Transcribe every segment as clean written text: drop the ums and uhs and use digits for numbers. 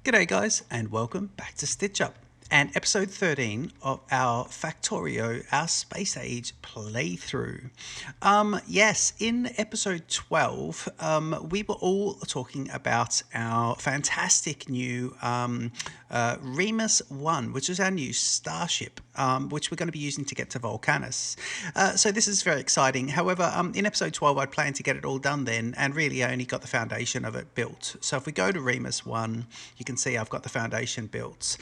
G'day guys and welcome back to Stitch Up and episode 13 of our Factorio, our space age playthrough. Yes, in episode 12, we were all talking about our fantastic new Remus 1, which is our new Starship, which we're going to be using to get to Volcanus. So this is very exciting. However, in episode 12, I'd planned to get it all done then, and really I only got the foundation of it built. So if we go to Remus 1, you can see I've got the foundation built.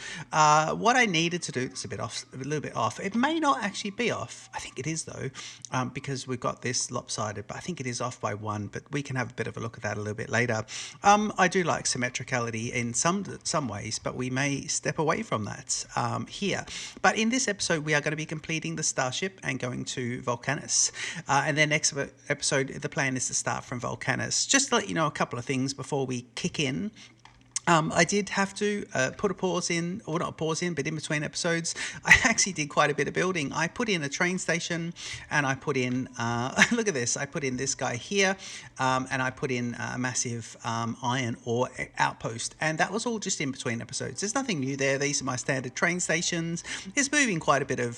What I needed to do, it's a little bit off. It may not actually be off. I think it is though, because we've got this lopsided, but I think it is off by 1, but we can have a bit of a look at that a little bit later. I do like symmetricality in some ways, but we may step away from that here. But in this episode, we are going to be completing the Starship and going to Volcanus. And then next episode, the plan is to start from Volcanus. Just to let you know a couple of things before we kick in. I did have to put a pause in, or not a pause in, but in between episodes, I actually did quite a bit of building. I put in a train station, and I put in, look at this, I put in this guy here, and I put in a massive iron ore outpost, and that was all just in between episodes. There's nothing new there. These are my standard train stations. It's moving quite a bit of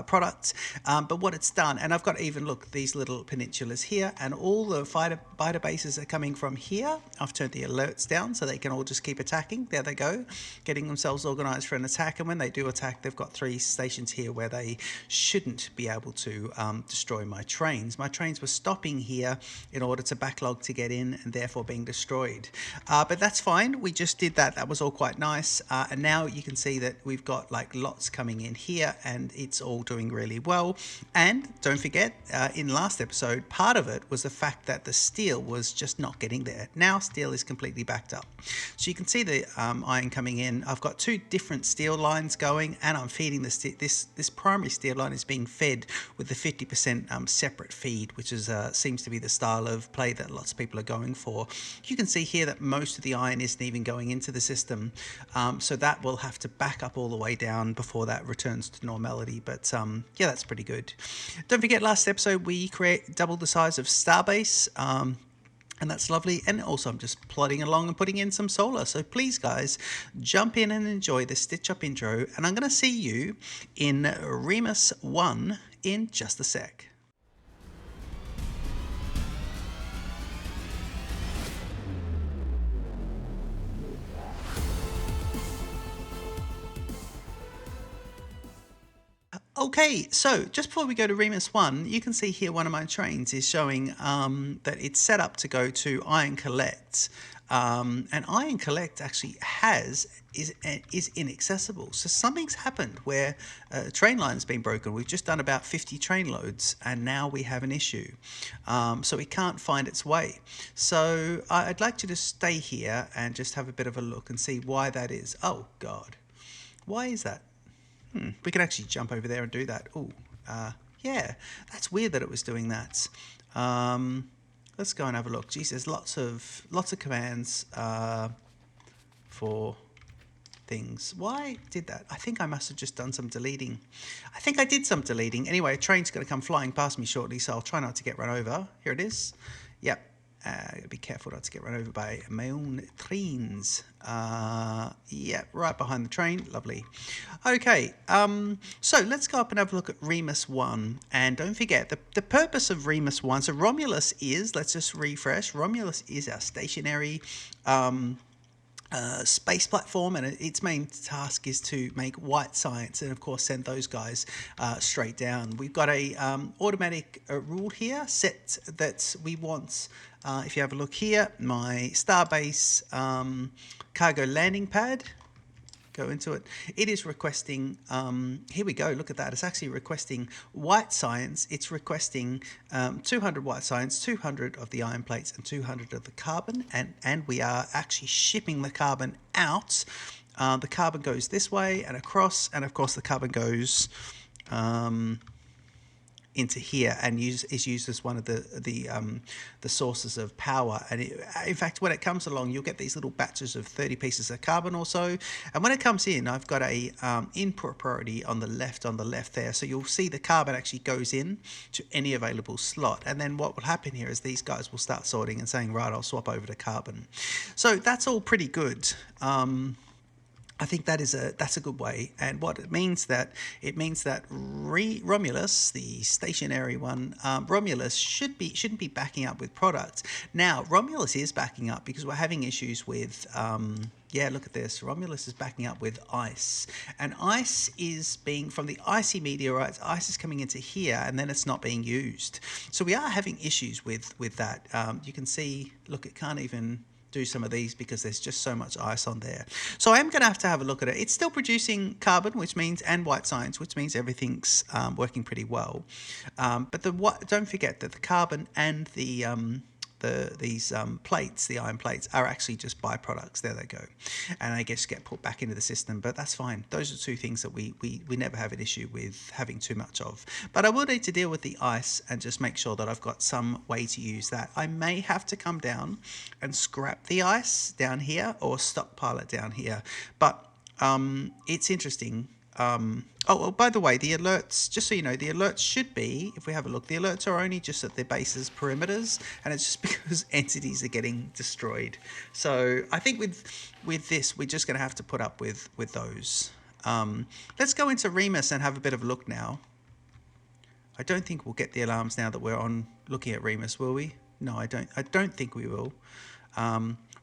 product, but what it's done, and I've got even, look, these little peninsulas here, and all the fighter bases are coming from here. I've turned the alerts down so they can all just keep attacking. There they go, getting themselves organized for an attack, and when they do attack, they've got 3 stations here where they shouldn't be able to destroy my trains. My trains were stopping here in order to backlog to get in and therefore being destroyed, but that's fine. We just did that. That was all quite nice, and now you can see that we've got like lots coming in here, and it's all doing really well. And don't forget, in last episode, part of it was the fact that the steel was just not getting there. Now steel is completely backed up, so you can see the iron coming in. I've got 2 different steel lines going, and I'm feeding this primary steel line is being fed with the 50% separate feed, which is seems to be the style of play that lots of people are going for. You can see here that most of the iron isn't even going into the system, so that will have to back up all the way down before that returns to normality. But yeah, that's pretty good. Don't forget, last episode we doubled the size of Starbase, and that's lovely. And also I'm just plodding along and putting in some solar. So please guys, jump in and enjoy the Stitch Up intro, and I'm going to see you in Remus 1 in just a sec. Okay, so just before we go to Remus 1, you can see here one of my trains is showing that it's set up to go to Iron Collect. And Iron Collect actually is inaccessible. So something's happened where a train line's been broken. We've just done about 50 train loads, and now we have an issue. So it can't find its way. So I'd like you to stay here and just have a bit of a look and see why that is. Oh, God. Why is that? We can actually jump over there and do that. Oh, yeah, that's weird that it was doing that. Let's go and have a look. Geez, there's lots of commands for things. Why did that? I think I must have just done some deleting. I think I did some deleting. Anyway, a train's going to come flying past me shortly, so I'll try not to get run over. Here it is. Yep. Be careful not to get run over by my own trains. Yeah, right behind the train. Lovely. Okay, so let's go up and have a look at Remus 1. And don't forget, the purpose of Remus 1, so Romulus is, let's just refresh, Romulus is our stationary space platform, and its main task is to make white science and of course send those guys straight down. We've got a automatic rule here set that we want. If you have a look here, my Starbase cargo landing pad, go into it, it is requesting, here we go, look at that, it's actually requesting white science. It's requesting 200 white science, 200 of the iron plates, and 200 of the carbon, and we are actually shipping the carbon out. The carbon goes this way and across, and of course the carbon goes into here and is used as one of the sources of power. And in fact, when it comes along, you'll get these little batches of 30 pieces of carbon or so. And when it comes in, I've got a input priority on the left there. So you'll see the carbon actually goes in to any available slot. And then what will happen here is these guys will start sorting and saying, right, I'll swap over to carbon. So that's all pretty good. I think that's a good way, and what it means that Romulus, the stationary one, Romulus shouldn't be backing up with products. Now Romulus is backing up because we're having issues with look at this. Romulus is backing up with ice, and ice is being from the icy meteorites. Ice is coming into here, and then it's not being used. So we are having issues with that. You can see. Look, it can't even do some of these because there's just so much ice on there. So I am going to have a look at it. It's still producing carbon, which means, and white science, which means everything's working pretty well. But don't forget that the carbon and these plates, the iron plates, are actually just byproducts. There they go, and I guess get put back into the system. But that's fine. Those are two things that we never have an issue with having too much of. But I will need to deal with the ice and just make sure that I've got some way to use that. I may have to come down and scrap the ice down here or stockpile it down here. But it's interesting. By the way, the alerts, just so you know, the alerts should be, if we have a look, the alerts are only just at their bases perimeters, and it's just because entities are getting destroyed. So I think with this, we're just going to have to put up with those. Let's go into Remus and have a bit of a look now. I don't think we'll get the alarms now that we're on looking at Remus, will we? No, I don't think we will.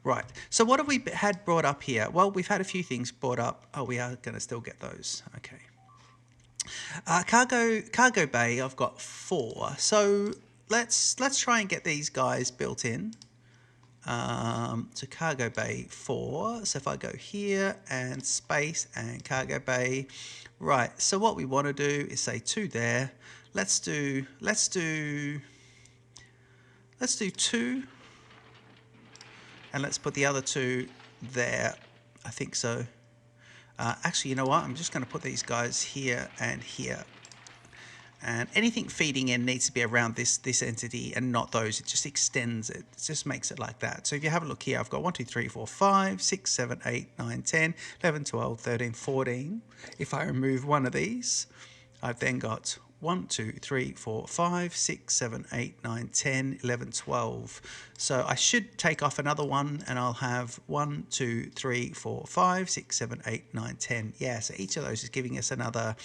Right, so what have we had brought up here? Well, we've had a few things brought up. Oh, we are going to still get those. Okay. Cargo bay, I've got 4. So let's try and get these guys built in. So cargo bay 4. So if I go here and space and cargo bay, right. So what we want to do is say 2 there. Let's do 2. And let's put the other 2 there. I think so. Actually, you know what? I'm just going to put these guys here and here. And anything feeding in needs to be around this entity and not those. It just extends it. It just makes it like that. So if you have a look here, I've got 1, 2, 3, 4, 5, 6, 7, 8, 9, 10, 11, 12, 13, 14. If I remove one of these, I've then got 1, 2, 3, 4, 5, 6, 7, 8, 9, 10, 11, 12. So I should take off another one and I'll have 1, 2, 3, 4, 5, 6, 7, 8, 9, 10. Yeah, so each of those is giving us another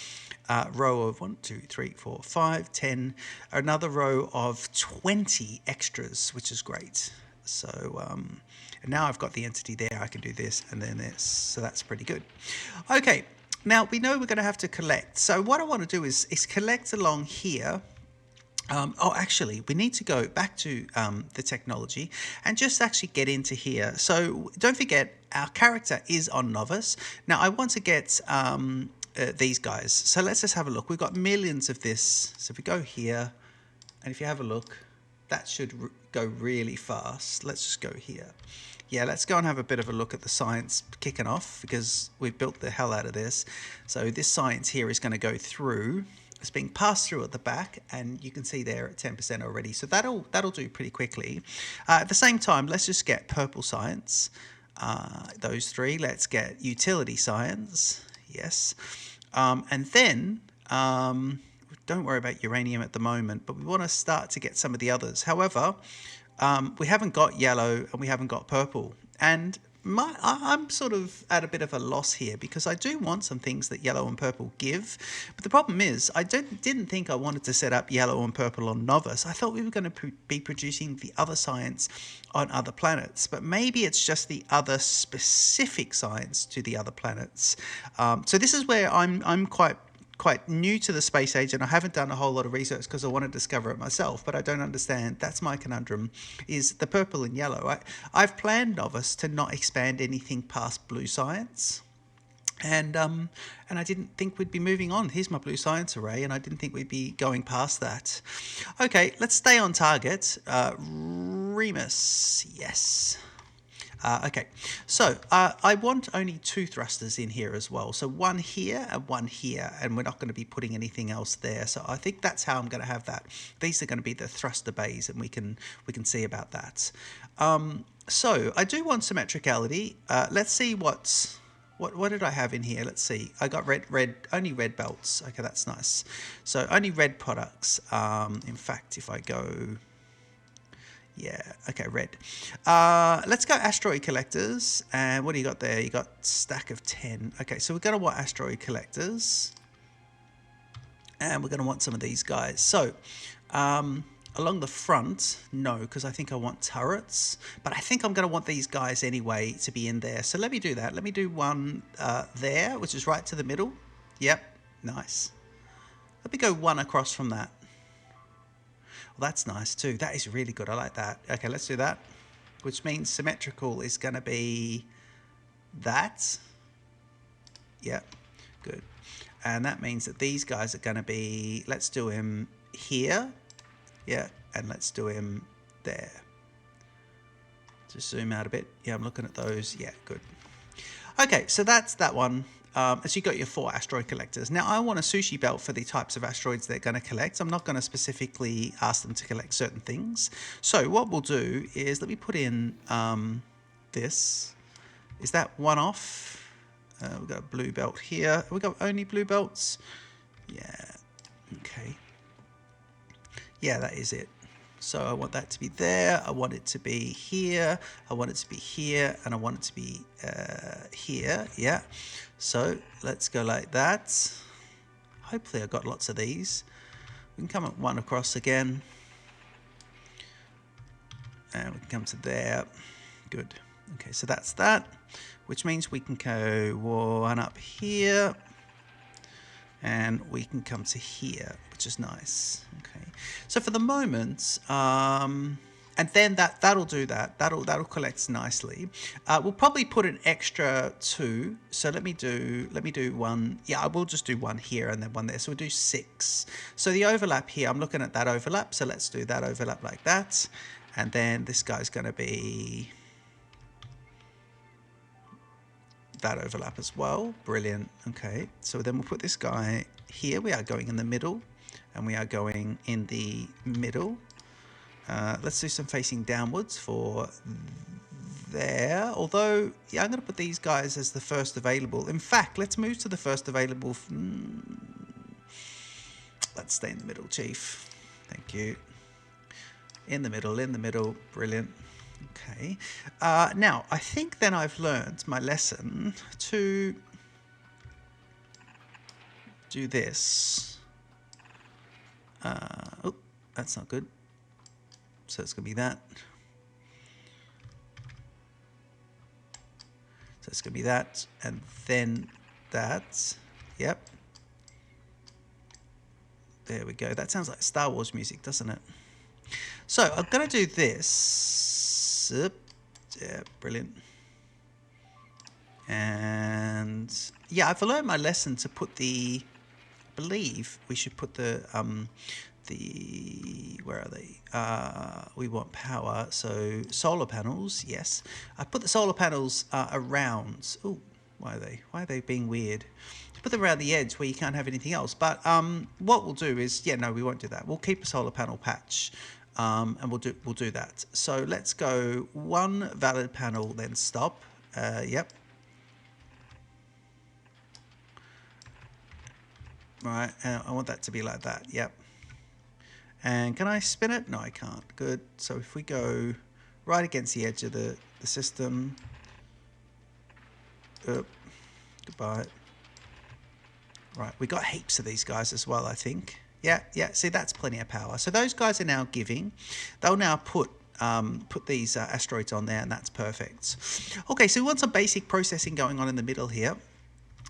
row of 1, 2, 3, 4, 5, 10, another row of 20 extras, which is great. So and now I've got the entity there. I can do this and then this. So that's pretty good. Okay. Now, we know we're going to have to collect. So what I want to do is collect along here. Actually, we need to go back to the technology and just actually get into here. So don't forget, our character is on novice. Now, I want to get these guys. So let's just have a look. We've got millions of this. So if we go here, and if you have a look, that should go really fast. Let's just go here. Yeah, let's go and have a bit of a look at the science kicking off because we've built the hell out of this. So this science here is going to go through. It's being passed through at the back, and you can see there at 10% already. So that'll do pretty quickly. At the same time, let's just get purple science. Those 3. Let's get utility science. Yes. And then don't worry about uranium at the moment, but we want to start to get some of the others. However, we haven't got yellow and we haven't got purple. And I'm sort of at a bit of a loss here because I do want some things that yellow and purple give. But the problem is I didn't think I wanted to set up yellow and purple on novice. I thought we were going to be producing the other science on other planets. But maybe it's just the other specific science to the other planets. So this is where I'm quite new to the space age, and I haven't done a whole lot of research because I want to discover it myself, but I don't understand. That's my conundrum, is the purple and yellow. I've planned novice to not expand anything past blue science, and I didn't think we'd be moving on. Here's my blue science array, and I didn't think we'd be going past that. Okay, let's stay on target. Remus, yes. Okay, so I want only 2 thrusters in here as well. So one here and one here, and we're not going to be putting anything else there. So I think that's how I'm going to have that. These are going to be the thruster bays, and we can see about that. So I do want symmetricality. Let's see what did I have in here? Let's see. I got only red belts. Okay, that's nice. So only red products. In fact, if I go. Yeah, okay, red. Let's go asteroid collectors. And what do you got there? You got stack of 10. Okay, so we're going to want asteroid collectors. And we're going to want some of these guys. So, along the front, no, because I think I want turrets. But I think I'm going to want these guys anyway to be in there. So let me do that. Let me do one there, which is right to the middle. Yep, nice. Let me go one across from that. Well, that's nice too. That is really good. I like that. Okay, let's do that. Which means symmetrical is going to be that. Yep, good. And that means that these guys are going to be, let's do him here. Yeah, and let's do him there. Just zoom out a bit. Yeah, I'm looking at those. Yeah, good. Okay, so that's that one. So you got your 4 asteroid collectors. Now I want a sushi belt for the types of asteroids they're going to collect. I'm not going to specifically ask them to collect certain things. So what we'll do is, let me put in this. Is that one off? We've got a blue belt here. Have we got only blue belts? Yeah. Okay. Yeah, that is it. So I want that to be there. I want it to be here. I want it to be here. And I want it to be here. Yeah. So let's go like that. Hopefully I got lots of these. We can come up one across again. And we can come to there. Good. Okay, so that's that. Which means we can go one up here. And we can come to here, which is nice. Okay, so for the moment, and then that'll do that. That'll collect nicely. We'll probably put an extra 2. So let me do one. Yeah, I will just do one here and then one there. So we'll do 6. So the overlap here, I'm looking at that overlap. So let's do that overlap like that, and then this guy's going to be that overlap as well. Brilliant. Okay, so then we'll put this guy here. We are going in the middle, and we are going in the middle. Let's do some facing downwards for there. Although, yeah, I'm going to put these guys as the first available. In fact, let's move to the first available. Let's stay in the middle, Chief. Thank you. In the middle. Brilliant. Okay. Now, I think then I've learned my lesson to do this. Oh, that's not good. So it's going to be that. So it's going to be that, and then that. Yep. There we go. That sounds like Star Wars music, doesn't it? So I'm going to do this. Yeah, brilliant. And yeah, I've learned my lesson to put the, I believe we should put the where are they? We want power, so solar panels, yes. I put the solar panels around. Oh, why are they being weird? Put them around the edge where you can't have anything else. But what we'll do is, yeah, no, we won't do that. We'll keep a solar panel patch. And we'll do that. So let's go one valid panel, then stop. Yep. Right, I want that to be like that. Yep. And can I spin it? No, I can't. Good. So if we go right against the edge of the system. Goodbye. Right, we got heaps of these guys as well, I think. Yeah, see, that's plenty of power. So those guys are now giving. They'll now put these asteroids on there, and that's perfect. Okay, so we want some basic processing going on in the middle here.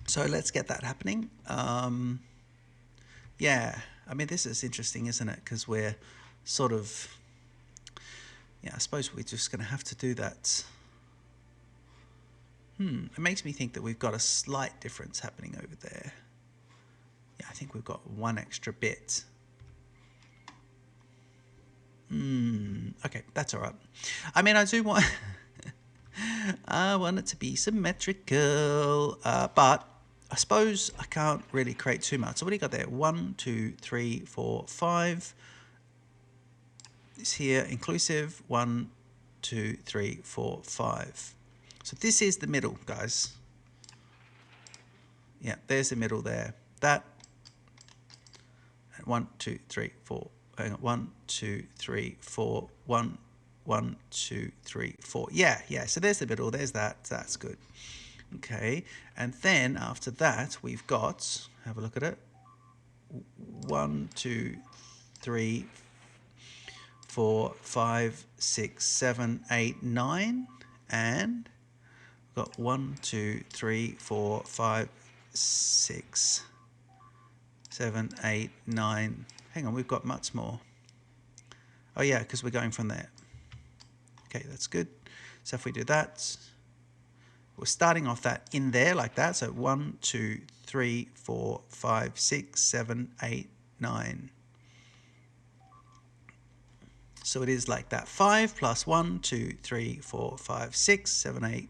So let's get that happening. Yeah, I mean, this is interesting, isn't it? Because we're sort of, yeah, I suppose we're just going to have to do that. It makes me think that we've got a slight difference happening over there. Yeah, I think we've got one extra bit. Okay, that's all right. I mean, I do want... I want it to be symmetrical, but I suppose I can't really create too much. So what do you got there? 1, 2, 3, 4, 5. Is here inclusive. 1, 2, 3, 4, 5. So this is the middle, guys. Yeah, there's the middle there. That. And 1, 2, 3, 4. Hang on. 1, 2, 3, 4. 1, 1, 2, 3, 4. Yeah. So there's the middle. There's that. That's good. Okay. And then after that, we've got. Have a look at it. 1, 2, 3, 4, 5, 6, 7, 8, 9, and we've got 1, 2, 3, 4, 5, 6, 7, 8, 9. Hang on, we've got much more. Oh yeah, because we're going from there. Okay, that's good. So if we do that, we're starting off that in there like that. So 1, 2, 3, 4, 5, 6, 7, 8, 9. So it is like that. 5 plus 1, 2, 3, 4, 5, 6, 7, 8,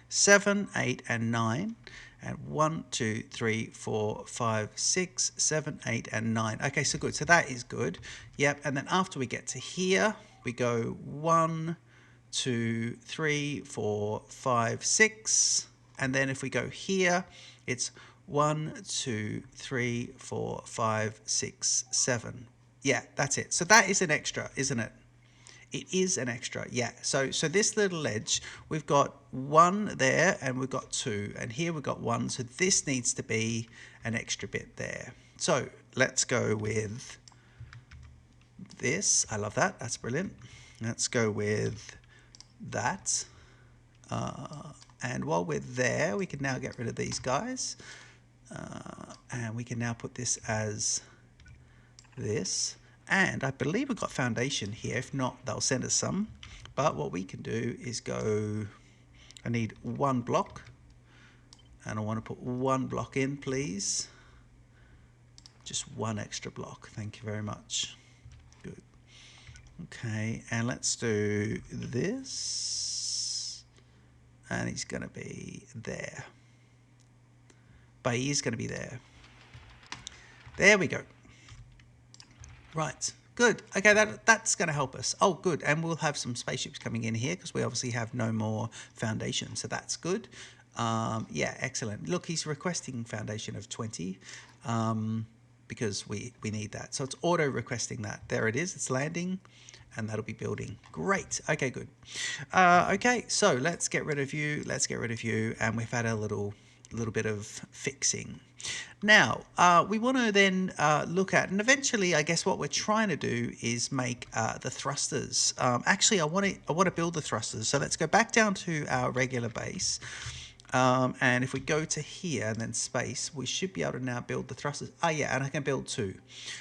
7, 8, and 9. And 1, 2, 3, 4, 5, 6, 7, 8, and 9. Okay, so good. So that is good. Yep. And then after we get to here, we go 1, 2, 3, 4, 5, 6. And then if we go here, it's 1, 2, 3, 4, 5, 6, 7. Yeah, that's it. So that is an extra, isn't it? It is an extra, yeah. So this little edge, we've got 1 there and we've got 2. And here we've got 1. So this needs to be an extra bit there. So let's go with this. I love that. That's brilliant. Let's go with that. And while we're there, we can now get rid of these guys. And we can now put this as this. And I believe we've got foundation here. If not, they'll send us some. But what we can do is go, I need 1 block. And I want to put 1 block in, please. Just 1 extra block. Thank you very much. Good. Okay, and let's do this. And he's going to be there. But he is going to be there. There we go. Right, good. Okay, that's going to help us. Oh, good. And we'll have some spaceships coming in here because we obviously have no more foundation. So that's good. Yeah, excellent. Look, he's requesting foundation of 20 because we need that. So it's auto requesting that. There it is. It's landing and that'll be building. Great. Okay, good. Okay, so let's get rid of you. Let's get rid of you. And we've had a little bit of fixing. Now, we want to then look at, and eventually, I guess what we're trying to do is make the thrusters. Actually, I want to build the thrusters. So let's go back down to our regular base. And if we go to here and then space, we should be able to now build the thrusters. Oh yeah, and I can build 2.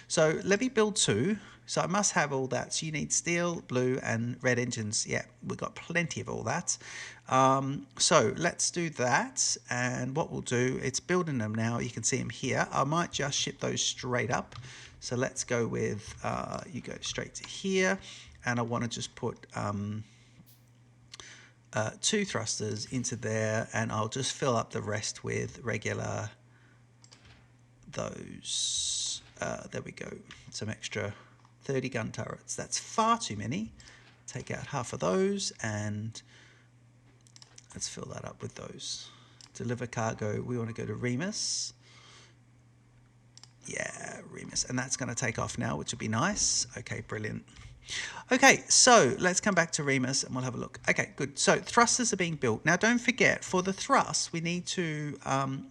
So let me build 2. So I must have all that. So you need steel, blue, and red engines. Yeah, we've got plenty of all that. So let's do that. And what we'll do, it's building them now. You can see them here. I might just ship those straight up. So let's go with, you go straight to here. And I want to just put 2 thrusters into there. And I'll just fill up the rest with regular those. There we go. Some extra 30 gun turrets. That's far too many. Take out half of those and let's fill that up with those. Deliver cargo. We want to go to Remus. Yeah, Remus. And that's going to take off now, which will be nice. Okay, brilliant. Okay, so let's come back to Remus and we'll have a look. Okay, good. So thrusters are being built. Now, don't forget, for the thrust, we need to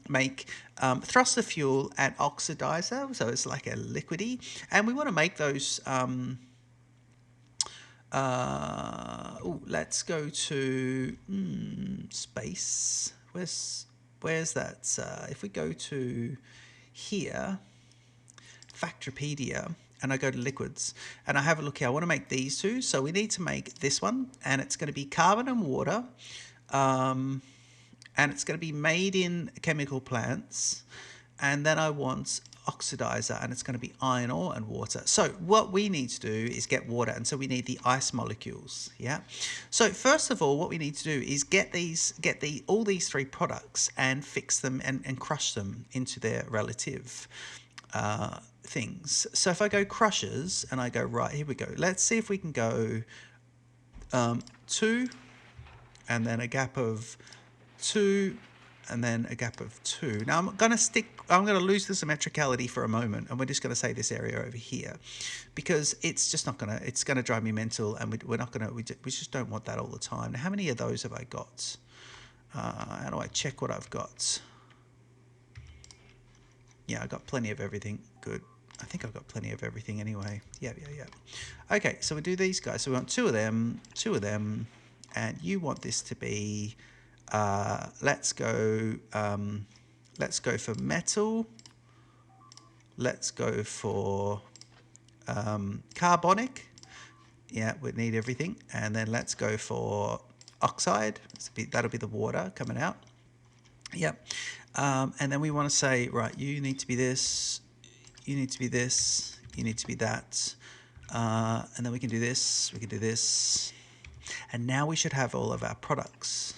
make thruster fuel and oxidizer. So it's like a liquidy. And we want to make those... let's go to space. Where's that? If we go to here, Factopedia, and I go to liquids, and I have a look here. I want to make these 2, so we need to make this one, and it's going to be carbon and water, and it's going to be made in chemical plants, and then I want oxidizer, and it's going to be iron ore and water. So what we need to do is get water, and so we need the ice molecules. Yeah. So first of all, what we need to do is get all these three products and fix them and crush them into their relative things. So if I go crushers and I go, right, here we go. Let's see if we can go 2, and then a gap of 2, and then a gap of 2. Now I'm going to lose the symmetricality for a moment, and we're just going to say this area over here, because it's just not going to, it's going to drive me mental, and we're not going to, we just don't want that all the time. Now, how many of those have I got? How do I check what I've got? Yeah, I got plenty of everything. Good. I think I've got plenty of everything anyway. Yeah. Okay, so we do these guys. So we want 2 of them, and you want this to be, let's go for metal. Let's go for carbonic. Yeah, we need everything. And then let's go for oxide. That'll be the water coming out. Yep. And then we want to say, right, you need to be this, you need to be this, you need to be that. And then we can do this, we can do this. And now we should have all of our products.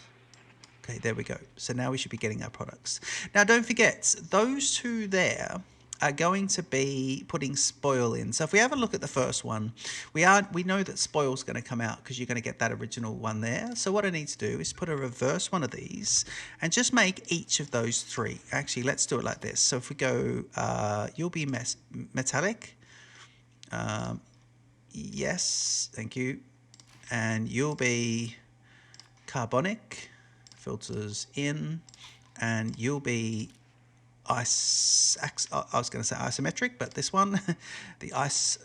Okay, there we go. So now we should be getting our products. Now, don't forget, those 2 there are going to be putting spoil in. So if we have a look at the first one, we know that spoil is going to come out because you're going to get that original one there. So what I need to do is put a reverse one of these and just make each of those 3. Actually, let's do it like this. So if we go, you'll be metallic. Yes, thank you. And you'll be carbonic. Filters in, and you'll be I was going to say isometric, but this one, the ice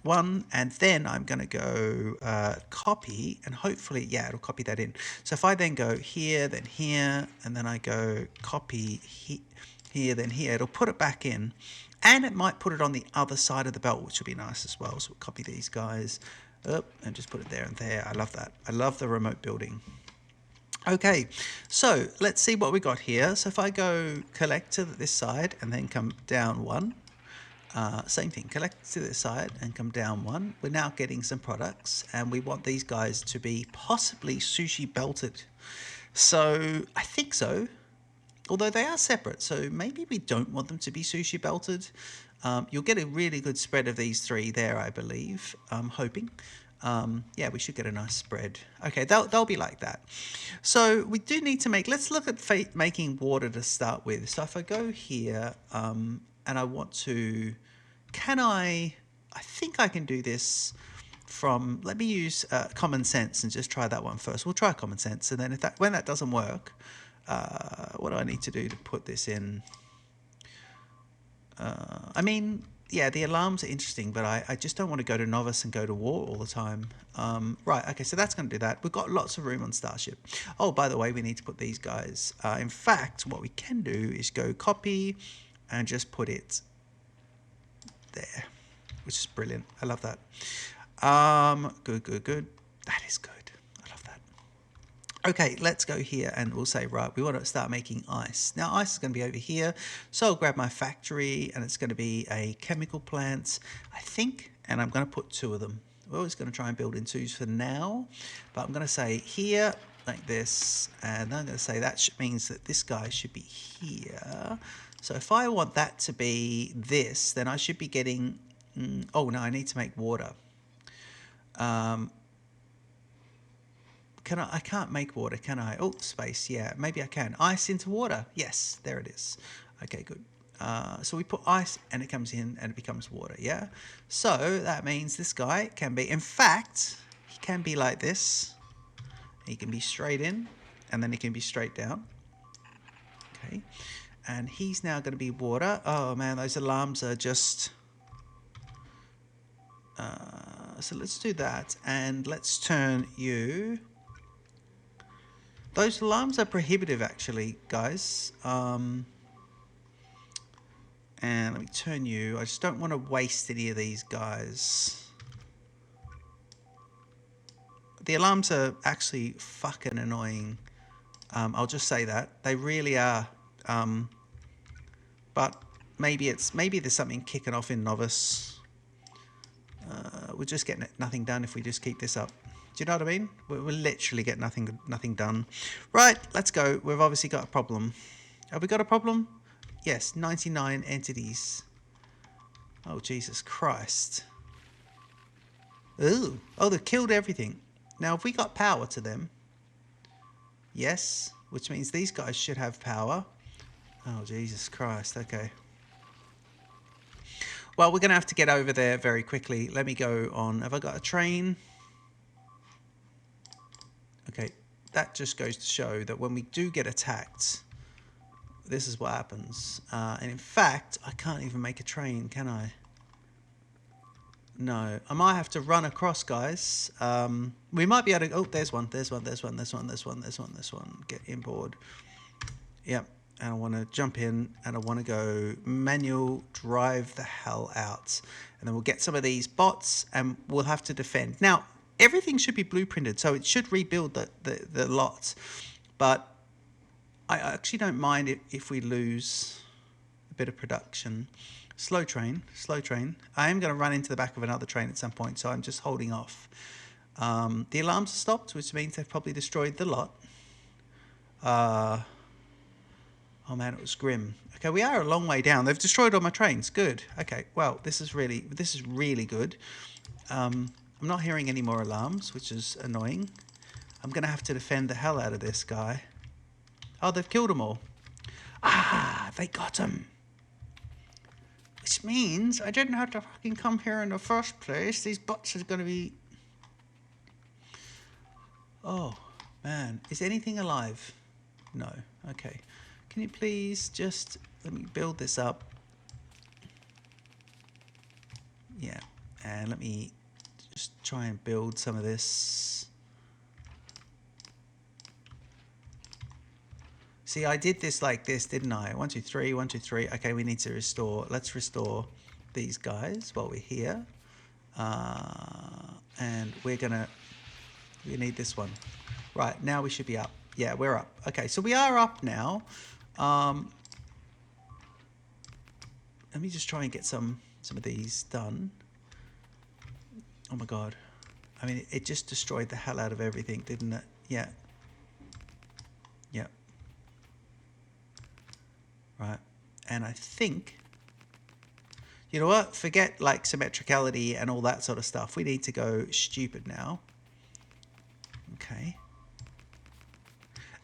one, and then I'm going to go copy, and hopefully, yeah, it'll copy that in. So if I then go here, then here, and then I go copy here, then here, it'll put it back in, and it might put it on the other side of the belt, which will be nice as well. So we'll copy these guys up and just put it there and there. I love that. I love the remote building. Okay, so let's see what we got here. So if I go collect to this side and then come down 1, same thing, collect to this side and come down 1. We're now getting some products, and we want these guys to be possibly sushi belted. So I think so, although they are separate. So maybe we don't want them to be sushi belted. You'll get a really good spread of these 3 there, I believe. I'm hoping. Yeah, we should get a nice spread. Okay, they'll be like that. So we do need to let's look at making water to start with. So if I go here, and I want to, I think I can do this from, let me use common sense and just try that one first. We'll try common sense, and then when that doesn't work, what do I need to do to put this in? I mean, yeah, the alarms are interesting, but I just don't want to go to novice and go to war all the time. Right, okay, so that's going to do that. We've got lots of room on Starship. Oh, by the way, we need to put these guys. In fact, what we can do is go copy and just put it there, which is brilliant. I love that. Good. That is good. I love that. Okay, let's go here and we'll say, right, we want to start making ice. Now, ice is going to be over here. So I'll grab my factory, and it's going to be a chemical plant, I think, and I'm going to put 2 of them. We're always going to try and build in 2s for now, but I'm going to say here, like this, and I'm going to say that means that this guy should be here. So if I want that to be this, then I should be getting, oh no, I need to make water. I can't make water, can I? Oh, space, yeah, maybe I can. Ice into water, yes, there it is. Okay, good. So we put ice and it comes in and it becomes water, yeah? So that means this guy can be, in fact, he can be like this. He can be straight in, and then he can be straight down. Okay, and he's now going to be water. Oh man, those alarms are just... so let's do that, and let's turn you... Those alarms are prohibitive, actually, guys. And let me turn you. I just don't want to waste any of these guys. The alarms are actually fucking annoying. I'll just say that. They really are. But maybe there's something kicking off in novice. We're just getting nothing done if we just keep this up. Do you know what I mean? We'll literally get nothing done. Right, let's go. We've obviously got a problem. Have we got a problem? Yes, 99 entities. Oh, Jesus Christ. Ooh. Oh, they've killed everything. Now, have we got power to them? Yes, which means these guys should have power. Oh, Jesus Christ. Okay. Well, we're going to have to get over there very quickly. Let me go on. Have I got a train? Okay. That just goes to show that when we do get attacked, this is what happens. And in fact, I can't even make a train, can I? No. I might have to run across, guys. We might be able to... Oh, there's one. There's one. Get inboard. Yep. And I want to jump in and I want to go manual drive the hell out. And then we'll get some of these bots and we'll have to defend. Now, everything should be blueprinted, so it should rebuild the lot. But I actually don't mind if we lose a bit of production. Slow train. I am going to run into the back of another train at some point, so I'm just holding off. The alarms are stopped, which means they've probably destroyed the lot. Oh man, it was grim. Okay, we are a long way down. They've destroyed all my trains. Good. Okay, well, this is really good. I'm not hearing any more alarms, which is annoying. I'm going to have to defend the hell out of this guy. Oh, they've killed them all. Ah, they got him. Which means I didn't have to fucking come here in the first place. These bots are going to be... Oh, man. Is anything alive? No. Okay. Can you please just let me build this up? Yeah. And let me just try and build some of this. See, I did this like this, didn't I? 1, 2, 3, 1, 2, 3. Okay, we need to restore. Let's restore these guys while we're here. And we need this one. Right, now we should be up. Yeah, we're up. Okay, so we are up now. Let me just try and get some of these done. Oh my God. I mean, it just destroyed the hell out of everything, didn't it? Yeah. Yeah. Right. And I think, you know what? Forget like symmetricality and all that sort of stuff. We need to go stupid now. Okay.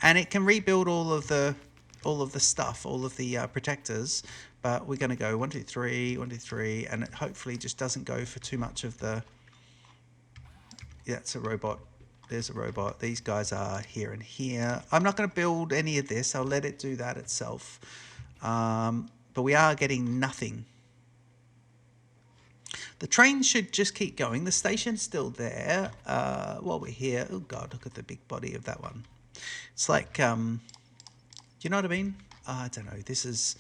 And it can rebuild all of the stuff, all of the protectors, but we're going to go 1, 2, 3, 1, 2, 3, and it hopefully just doesn't go for too much of the... Yeah, it's a robot. There's a robot. These guys are here and here. I'm not going to build any of this. I'll let it do that itself. But we are getting nothing. The train should just keep going. The station's still there while we're here. Oh, God, look at the big body of that one. It's like, do you know what I mean? I don't know. This is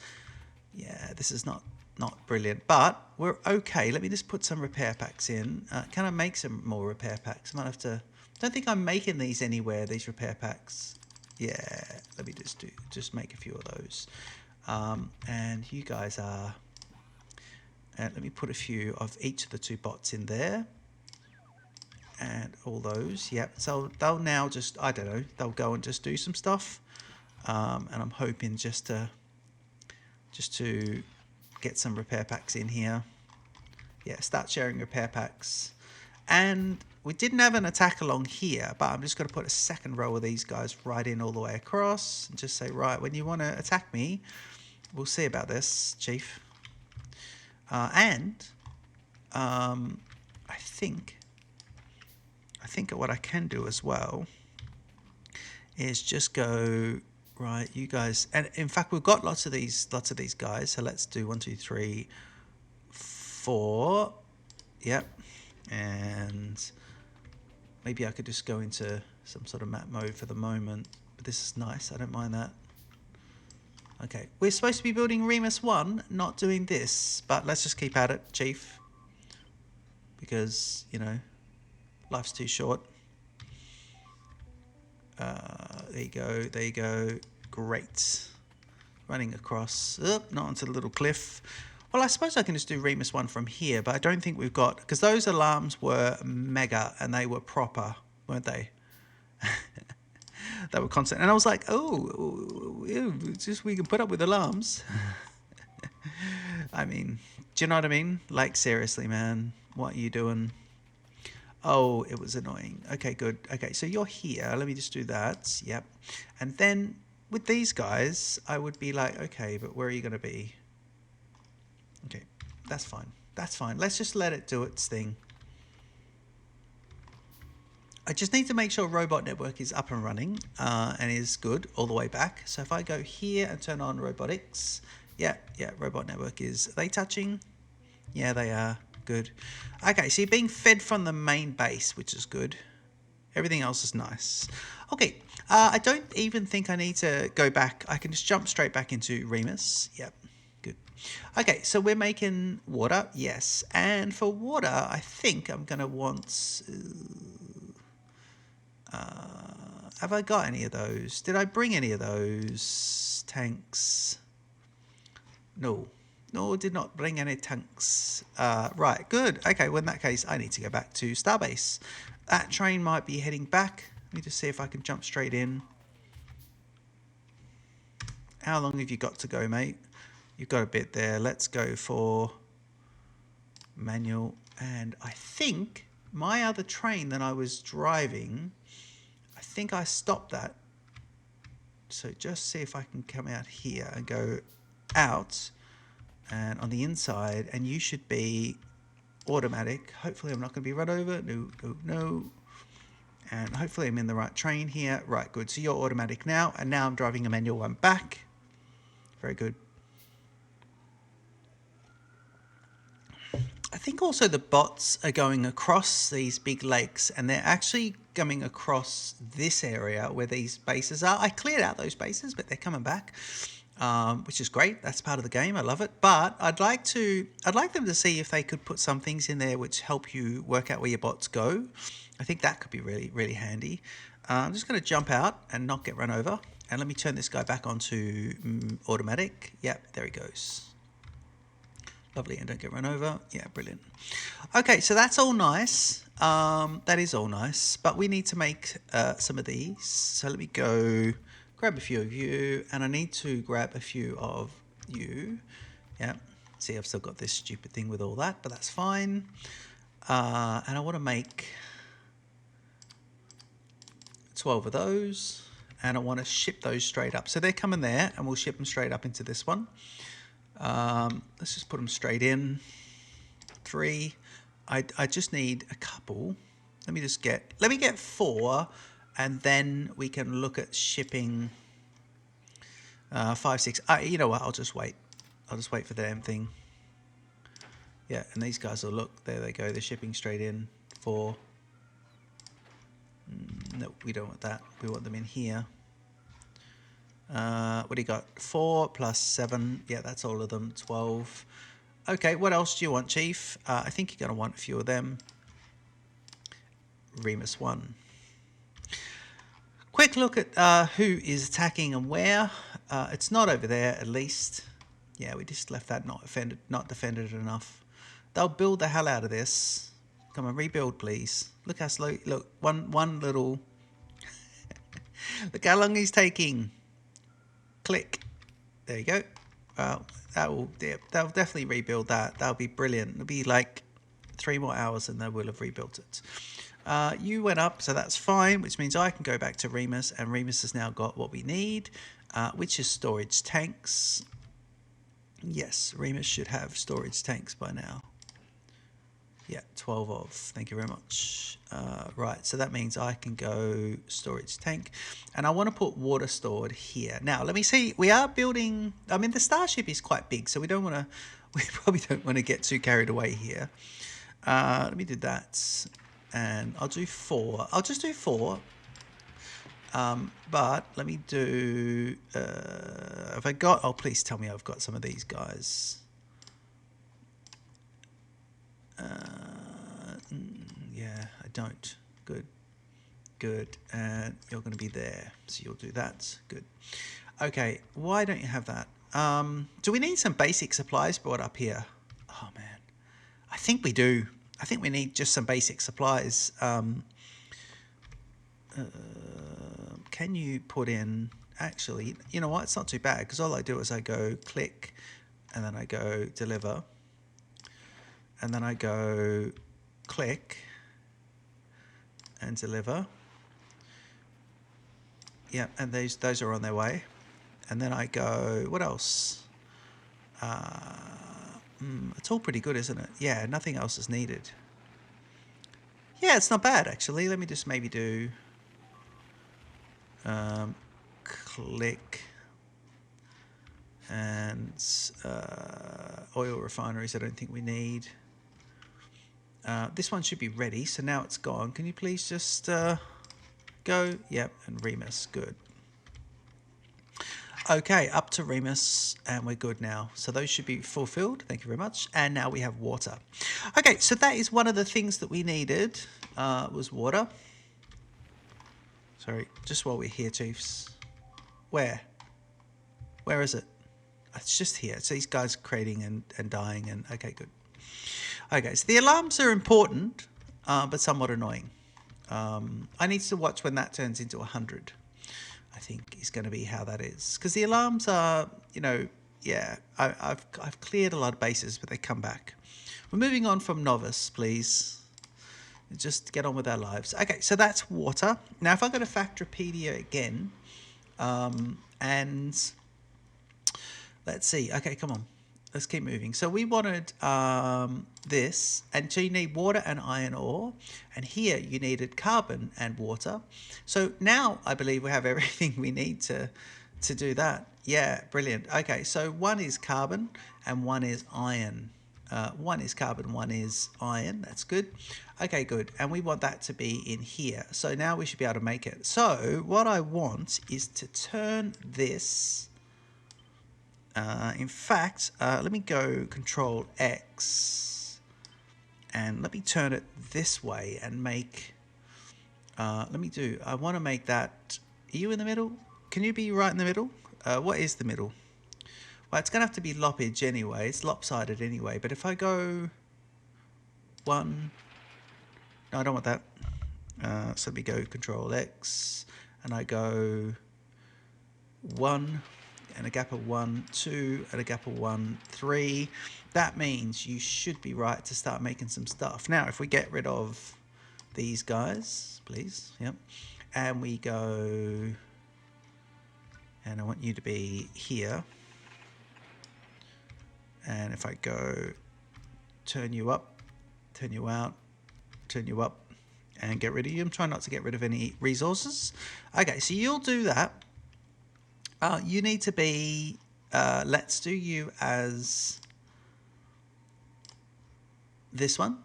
not brilliant, but we're okay. Let me just put some repair packs in. Can I make some more repair packs? I might have to. Don't think I'm making these anywhere. These repair packs. Yeah. Let me just make a few of those. And you guys are. And let me put a few of each of the 2 bots in there. And all those, yep. So they'll now just, I don't know, they'll go and just do some stuff. And I'm hoping just to get some repair packs in here. Yeah, start sharing repair packs. And we didn't have an attack along here, but I'm just going to put a second row of these guys right in all the way across. And just say, right, when you want to attack me, we'll see about this, Chief. I think what I can do as well is just go, right, you guys, and in fact we've got lots of these guys, so let's do 1, 2, 3, 4. Yep. And maybe I could just go into some sort of map mode for the moment, but this is nice. I don't mind that. Okay, we're supposed to be building Remus 1, not doing this, but let's just keep at it, Chief, because, you know, life's too short. There you go. Great. running across, not onto the little cliff. Well, I suppose I can just do Remus 1 from here, but I don't think we've got, because those alarms were mega and they were proper, weren't they? They were constant. And I was like, oh, it's just we can put up with alarms. I mean, do you know what I mean? Like, seriously, man, what are you doing? Oh, it was annoying. Okay, good. Okay, so you're here. Let me just do that. Yep. And then with these guys, I would be like, okay, but where are you going to be? Okay, that's fine. That's fine. Let's just let it do its thing. I just need to make sure Robot Network is up and running and is good all the way back. So if I go here and turn on robotics, yeah, Robot Network is, are they touching? Yeah, they are. Good. Okay, so you're being fed from the main base, which is good. Everything else is nice. Okay, I don't even think I need to go back. I can just jump straight back into Remus. Yep, good. Okay, so we're making water, yes. And for water, I think I'm going to want... have I got any of those? Did I bring any of those tanks? No. No, did not bring any tanks. Right, good. Okay, well, in that case, I need to go back to Starbase. That train might be heading back. Let me just see if I can jump straight in. How long have you got to go, mate? You've got a bit there. Let's go for manual. And I think my other train that I was driving, I think I stopped that. So just see if I can come out here and go out. And on the inside, and you should be automatic. Hopefully I'm not going to be run over. No. And hopefully I'm in the right train here. Right, good. So you're automatic now. And now I'm driving a manual one back. Very good. I think also the bots are going across these big lakes, and they're actually coming across this area where these bases are. I cleared out those bases, but they're coming back. Which is great. That's part of the game. I love it. But I'd like them to see if they could put some things in there which help you work out where your bots go. I think that could be really, really handy. I'm just going to jump out and not get run over. And let me turn this guy back onto automatic. Yep, there he goes. Lovely, and don't get run over. Yeah, brilliant. Okay, so that's all nice. That is all nice. But we need to make some of these. So let me go... grab a few of you, and I need to grab a few of you. Yeah, see, I've still got this stupid thing with all that, but that's fine. And I want to make 12 of those, and I want to ship those straight up. So they're coming there, and we'll ship them straight up into this one. Let's just put them straight in. 3. I just need a couple. Let me get 4. And then we can look at shipping 5, 6. You know what? I'll just wait. I'll just wait for the damn thing. Yeah, and these guys will look. There they go. They're shipping straight in. 4. No, we don't want that. We want them in here. What do you got? 4 plus 7. Yeah, that's all of them. 12. Okay, what else do you want, Chief? I think you're going to want a few of them. Remus 1. Quick look at who is attacking and where. It's not over there, at least. Yeah, we just left that not defended enough. They'll build the hell out of this. Come on, rebuild, please. Look how slow. Look, one little. Look how long he's taking. Click. There you go. Well, they'll definitely rebuild that. That'll be brilliant. It'll be like 3 more hours, and they will have rebuilt it. You went up, so that's fine, which means I can go back to Remus, and Remus has now got what we need, which is storage tanks. Yes, Remus should have storage tanks by now. Yeah, 12 of. Thank you very much. Right, so that means I can go storage tank, and I want to put water stored here. Now, let me see. We are building. I mean, the Starship is quite big, so we don't want to. We probably don't want to get too carried away here. Let me do that. And I'll do 4. I'll just do 4. But let me do... have I got... Oh, please tell me I've got some of these guys. Yeah, I don't. Good. Good. And you're going to be there. So you'll do that. Good. Okay, why don't you have that? Do we need some basic supplies brought up here? Oh man, I think we do. I think we need just some basic supplies. Can you put in, actually, you know what, it's not too bad, because all I do is I go click, and then I go deliver, and then I go click and deliver. Yeah, and those are on their way. And then I go, what else? It's all pretty good, isn't it? Yeah, nothing else is needed. Yeah, it's not bad, actually. Let me just maybe do click and oil refineries I don't think we need. This one should be ready, so now it's gone. Can you please just go? Yep, and Remus, good. Okay, up to Remus, and we're good now. So those should be fulfilled. Thank you very much. And now we have water. Okay, so that is one of the things that we needed, was water. Sorry, just while we're here, Chiefs. Where? Where is it? It's just here. It's these guys creating and dying, and okay, good. Okay, so the alarms are important, but somewhat annoying. I need to watch when that turns into 100. I think is going to be how that is, because the alarms are, you know, yeah, I've cleared a lot of bases, but they come back. We're moving on from novice, please. Just get on with our lives. Okay, so that's water. Now, if I go to Factorio again, and let's see. Okay, come on. Let's keep moving. So we wanted this, and so you need water and iron ore, and here you needed carbon and water. So now I believe we have everything we need to do that. Yeah, brilliant. Okay, so one is carbon and one is iron. One is carbon, one is iron. That's good. Okay, good. And we want that to be in here. So now we should be able to make it. So what I want is to turn this. In fact, let me go Control X and let me turn it this way and make, I want to make that, are you in the middle? Can you be right in the middle? What is the middle? Well, it's going to have to be loppage anyway. It's lopsided anyway. But if I go 1, no, I don't want that. So let me go Control X and I go 1 and a gap of 1, 2 and a gap of 1, 3. That means you should be right to start making some stuff. Now, if we get rid of these guys, please, yep, and we go, and I want you to be here, and if I go turn you up, turn you out, turn you up, and get rid of you, I'm trying not to get rid of any resources. Okay, so you'll do that. You need to be, let's do you as this one.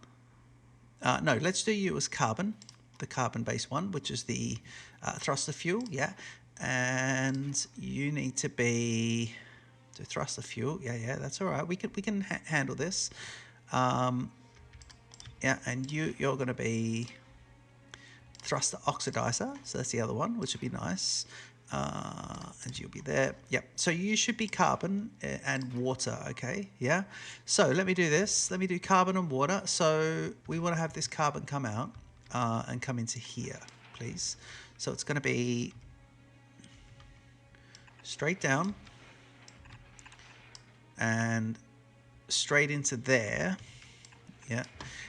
No, let's do you as carbon, the carbon-based one, which is the thruster fuel, yeah. And you need to be to thruster fuel, yeah, that's all right. We can handle this. Yeah, and you're going to be thruster oxidizer, so that's the other one, which would be nice. And you'll be there. Yep. So you should be carbon and water. Okay. Yeah. So let me do this. Let me do carbon and water. So we want to have this carbon come out and come into here, please. So it's going to be straight down and straight into there. Yeah.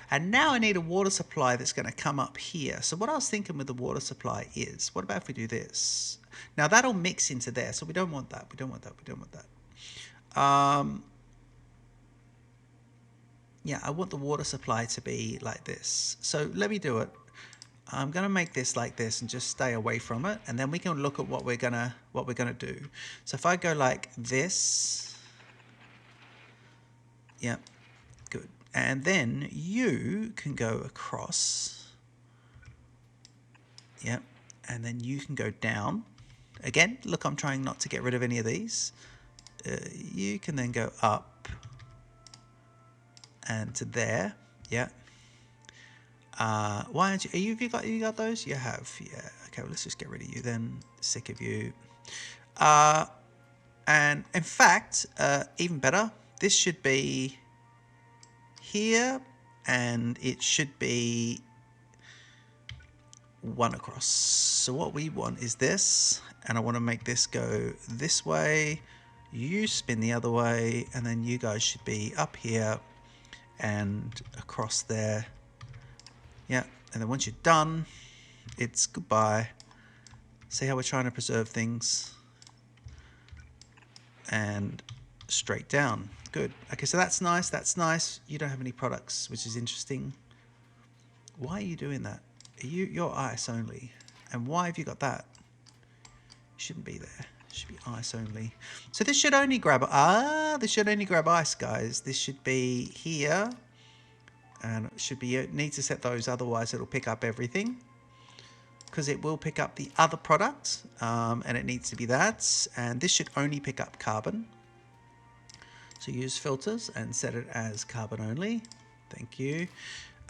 And now I need a water supply that's going to come up here. So what I was thinking with the water supply is, what about if we do this? Now that'll mix into there. So we don't want that. We don't want that. We don't want that. Yeah, I want the water supply to be like this. So let me do it. I'm going to make this like this and just stay away from it. And then we can look at what we're gonna do. So if I go like this, yeah, good. And then you can go across, yeah, and then you can go down. Again, look, I'm trying not to get rid of any of these. You can then go up and to there, yeah. Why aren't you? Have you got those? You have, yeah. Okay, well, let's just get rid of you then. Sick of you. And in fact, even better, this should be here, and it should be one across. So what we want is this, and I want to make this go this way, you spin the other way, and then you guys should be up here and across there. Yeah, and then once you're done, it's goodbye. See how we're trying to preserve things? And straight down. Good. Okay, so that's nice. That's nice. You don't have any products, which is interesting. Why are you doing that? You're ice only. And why have you got that? Shouldn't be there. It should be ice only. So this should only grab this should only grab ice, guys. This should be here. And it should be need to set those, otherwise it'll pick up everything. Because it will pick up the other product, and it needs to be that. And this should only pick up carbon. So use filters and set it as carbon only. Thank you.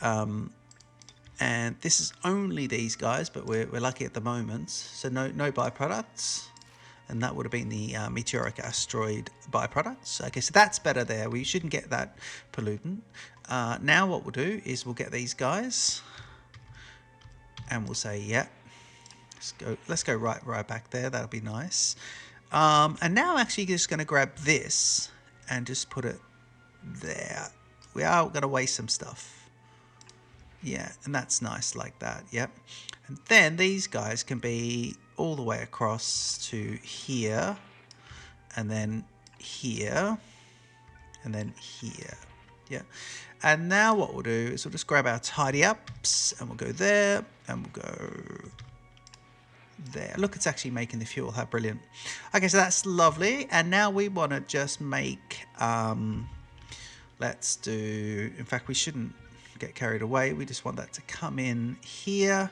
And this is only these guys, but we're lucky at the moment. So no byproducts. And that would have been the meteoric asteroid byproducts. Okay, so that's better there. We shouldn't get that pollutant. Now what we'll do is we'll get these guys. And we'll say, yeah, let's go right back there. That'll be nice. And now I'm actually just going to grab this and just put it there. We are going to waste some stuff. Yeah, and that's nice like that. Yep. And then these guys can be all the way across to here, and then here, and then here. Yeah. And now what we'll do is we'll just grab our tidy ups, and we'll go there, and we'll go there. Look, it's actually making the fuel. How brilliant. Okay, so that's lovely. And now we want to just make, let's do, in fact, we shouldn't get carried away. We just want that to come in here.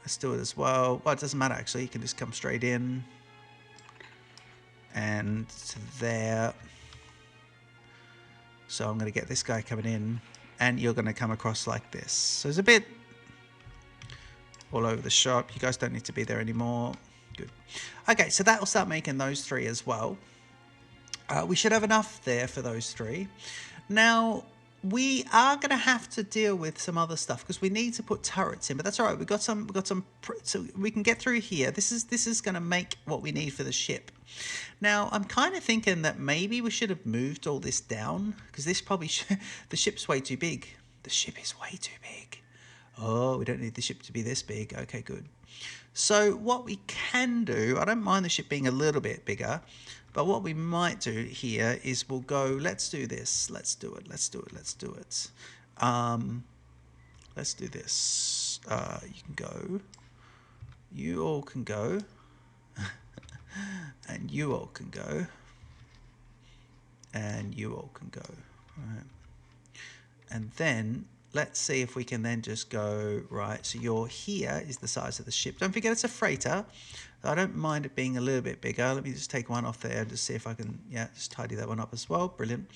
Let's do it as well. Well, it doesn't matter, actually. You can just come straight in and to there. So I'm going to get this guy coming in, and you're going to come across like this. So it's a bit all over the shop. You guys don't need to be there anymore. Good. Okay, so that will start making those three as well. We should have enough there for those three. Now, we are going to have to deal with some other stuff because we need to put turrets in, but that's all right. We've got some, so we can get through here. This is going to make what we need for the ship. Now, I'm kind of thinking that maybe we should have moved all this down because this probably the ship's way too big. The ship is way too big. Oh, we don't need the ship to be this big. Okay, good. So what we can do, I don't mind the ship being a little bit bigger, but what we might do here is we'll go, let's do this. Let's do it. Let's do it. Let's do it. Let's do this. You can go. You all can go. And you all can go. And you all can go. All right. And then let's see if we can then just go, right, so you're here is the size of the ship. Don't forget it's a freighter. I don't mind it being a little bit bigger. Let me just take one off there and just see if I can, yeah, just tidy that one up as well. Brilliant.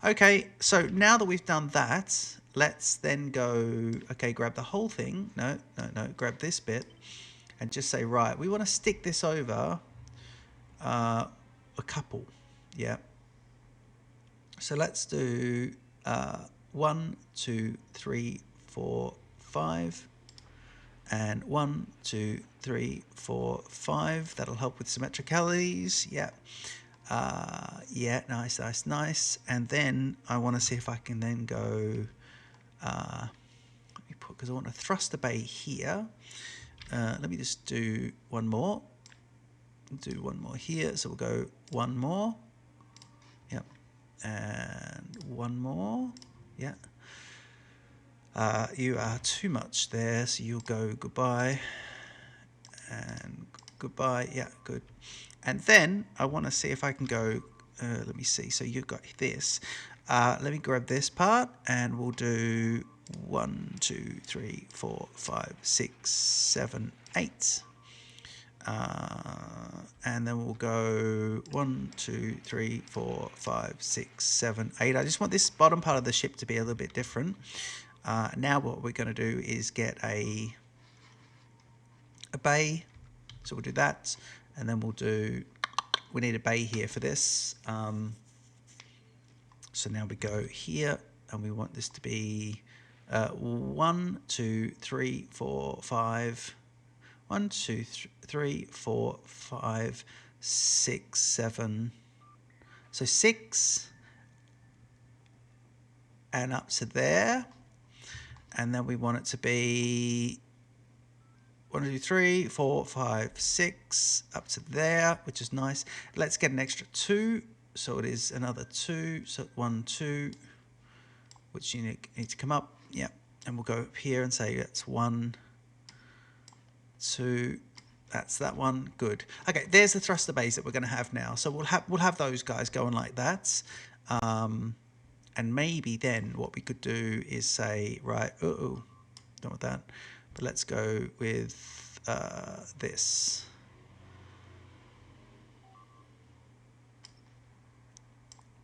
Okay, so now that we've done that, let's then go, okay, grab the whole thing. No, grab this bit and just say, right, we want to stick this over a couple, yeah. So let's do 1, 2, 3, 4, 5, and 1, 2, 3, 4, 5. That'll help with symmetricalities. Yeah. Yeah, nice. And then I want to see if I can then go, let me put, because I want a thruster bay here. Let me just do one more. Do one more here. So we'll go one more. Yep. And one more. Yeah. You are too much there, so you'll go goodbye and goodbye. Yeah, good. And then I want to see if I can go, let me see. So you've got this. Let me grab this part and we'll do 1, 2, 3, 4, 5, 6, 7, 8. And then we'll go 1, 2, 3, 4, 5, 6, 7, 8. I just want this bottom part of the ship to be a little bit different. Now what we're going to do is get a bay. So we'll do that, and then we'll do we need a bay here for this. So now we go here, and we want this to be 1, 2, 3, 4, 5. 1, 2, 3, 4, 5, 6, 7. So 6 and up to there. And then we want it to be 1, 2, 3, 4, 5, 6 up to there, which is nice. Let's get an extra 2. So it is another 2. So 1, 2, which you need to come up. Yeah. And we'll go up here and say that's 1, 2. That's that one. Good. Okay, there's the thruster bays that we're going to have now. So we'll have those guys going like that. And maybe then what we could do is say, right, don't want that, but let's go with this.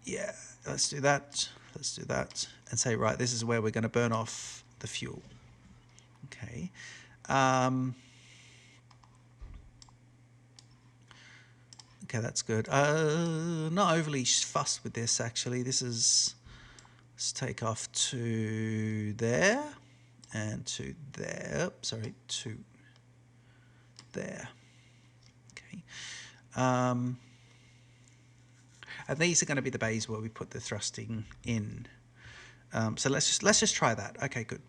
Yeah, let's do that. Let's do that and say, right, this is where we're going to burn off the fuel. Okay. Okay, that's good. Not overly fussed with this, actually. This is... Let's take off to there and to there. Sorry, to there. Okay. And these are going to be the bays where we put the thrusting in. So let's just try that. Okay, good.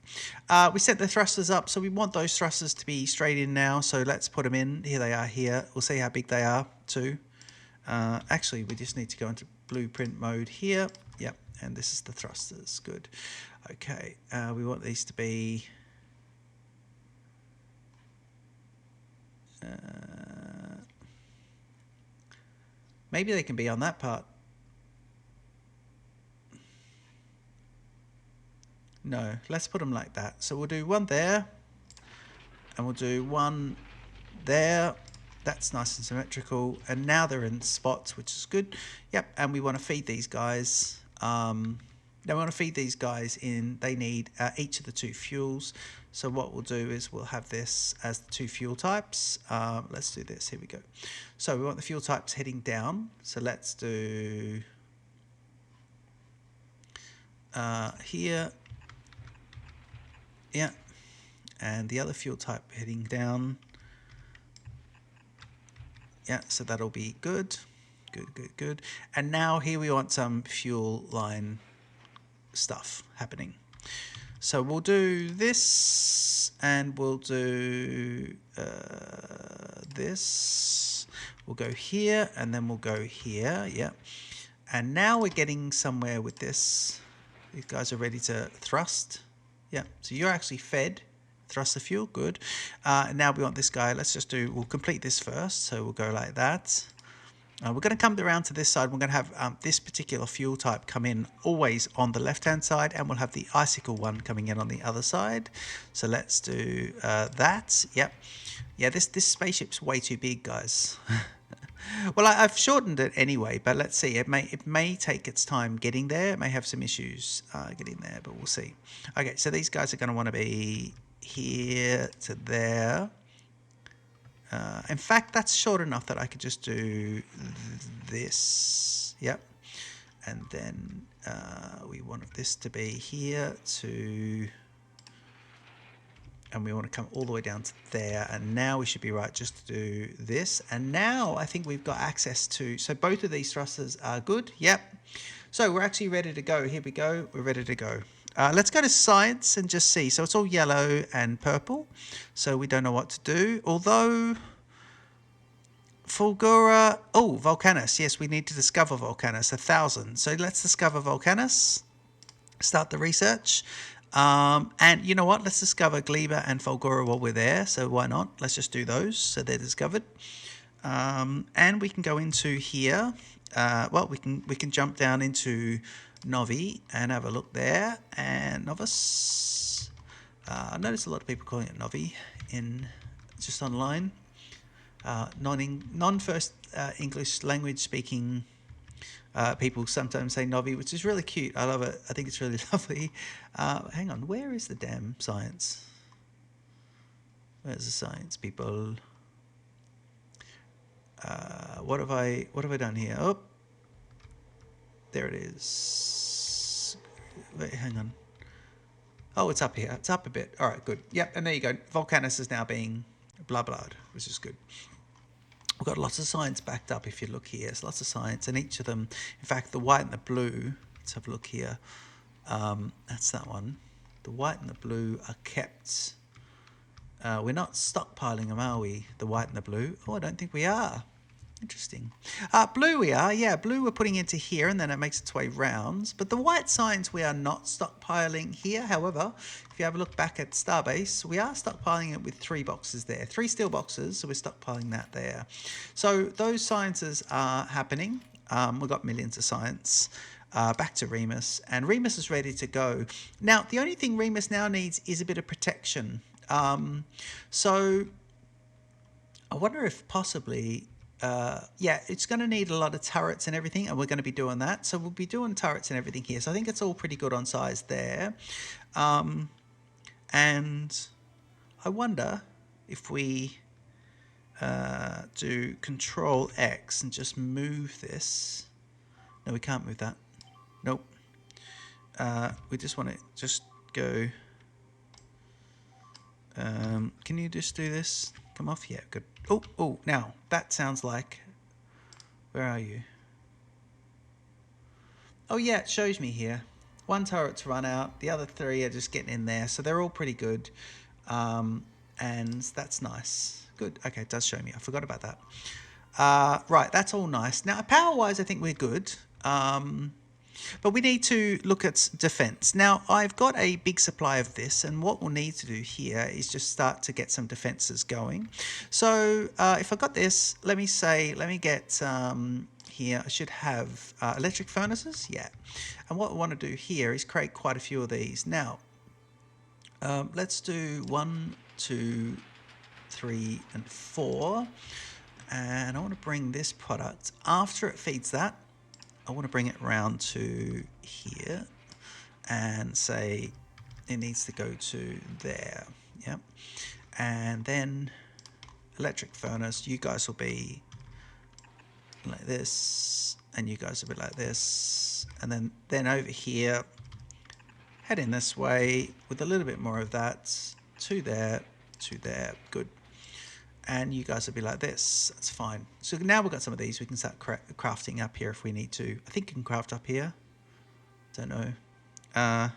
We set the thrusters up, so we want those thrusters to be straight in now. So let's put them in. Here they are here. We'll see how big they are too. Actually, we just need to go into blueprint mode here. Yep, and this is the thrusters. Good. Okay, we want these to be... maybe they can be on that part. No, let's put them like that. So we'll do one there, and we'll do one there. That's nice and symmetrical. And now they're in spots, which is good. Yep, and we want to feed these guys. Now we want to feed these guys in. They need each of the 2 fuels. So what we'll do is we'll have this as the 2 fuel types. Let's do this. Here we go. So we want the fuel types heading down. So let's do here. Yeah. And the other fuel type heading down. Yeah, so that'll be good. Good. And now here we want some fuel line stuff happening. So we'll do this, and we'll do this. We'll go here, and then we'll go here. Yeah. And now we're getting somewhere with this. These guys are ready to thrust. Yeah. So you're actually fed thruster fuel. Good. Now we want this guy. We'll complete this first. So we'll go like that. We're going to come around to this side. We're going to have this particular fuel type come in always on the left-hand side, and we'll have the icicle one coming in on the other side. So let's do that. Yep. Yeah, this spaceship's way too big, guys. Well, I've shortened it anyway, but let's see. It may take its time getting there. It may have some issues getting there, but we'll see. Okay, so these guys are going to want to be here to there. In fact, that's short enough that I could just do this. Yep. And then we want this to be here to... and we want to come all the way down to there. And now we should be right just to do this. And now I think we've got access to... so both of these thrusters are good. Yep. So we're actually ready to go. Here we go. We're ready to go. Let's go to science and just see. So it's all yellow and purple. So we don't know what to do. Although... Fulgura... oh, Volcanus. Yes, we need to discover Volcanus. 1,000. So let's discover Volcanus. Start the research. And you know what? Let's discover Gleba and Fulgura while we're there. So why not? Let's just do those. So they're discovered. And we can go into here. Well, we can jump down into Novi and have a look there. And Novus. I noticed a lot of people calling it Novi in just online. Non-first English language speaking people sometimes say Novi, which is really cute. I love it. I think it's really lovely. Hang on, where is the damn science? Where's the science, people? What have I done here? Oh, there it is. Wait, hang on. Oh, it's up here. It's up a bit. All right, good. Yep, and there you go. Volcanus is now being blah blah, which is good. We've got lots of science backed up. If you look here, there's lots of science, and each of them, in fact, the white and the blue. Let's have a look here. That's that one. The white and the blue are kept. We're not stockpiling them, are we? The white and the blue. Oh, I don't think we are. Interesting. Blue we are, yeah. Blue we're putting into here, and then it makes its way round. But the white signs we are not stockpiling here. However, if you have a look back at Starbase, we are stockpiling it with 3 boxes there. 3 steel boxes, so we're stockpiling that there. So those sciences are happening. We've got millions of science. Back to Remus, and Remus is ready to go. Now, the only thing Remus now needs is a bit of protection. So I wonder if possibly... yeah, it's going to need a lot of turrets and everything, and we're going to be doing that. So we'll be doing turrets and everything here. So I think it's all pretty good on size there. And I wonder if we do Control X and just move this. No, we can't move that. Nope. We just want to just go. Can you just do this? Come off? Yeah, good. Oh, now, that sounds like... Where are you? Oh, yeah, it shows me here. 1 turret's run out. The other 3 are just getting in there. So they're all pretty good. And that's nice. Good. Okay, it does show me. I forgot about that. Right, that's all nice. Now, power-wise, I think we're good. But we need to look at defense. Now, I've got a big supply of this, and what we'll need to do here is just start to get some defenses going. So if I got this, let me get here, I should have electric furnaces. Yeah. And what I want to do here is create quite a few of these. Now, let's do 1, 2, 3, and 4. And I want to bring this product, after it feeds that, I want to bring it around to here and say it needs to go to there. Yep. And then electric furnace, you guys will be like this, and you guys will be like this. And then over here, head in this way with a little bit more of that to there, good. And you guys will be like this. That's fine. So now we've got some of these. We can start crafting up here if we need to. I think you can craft up here. Don't know. I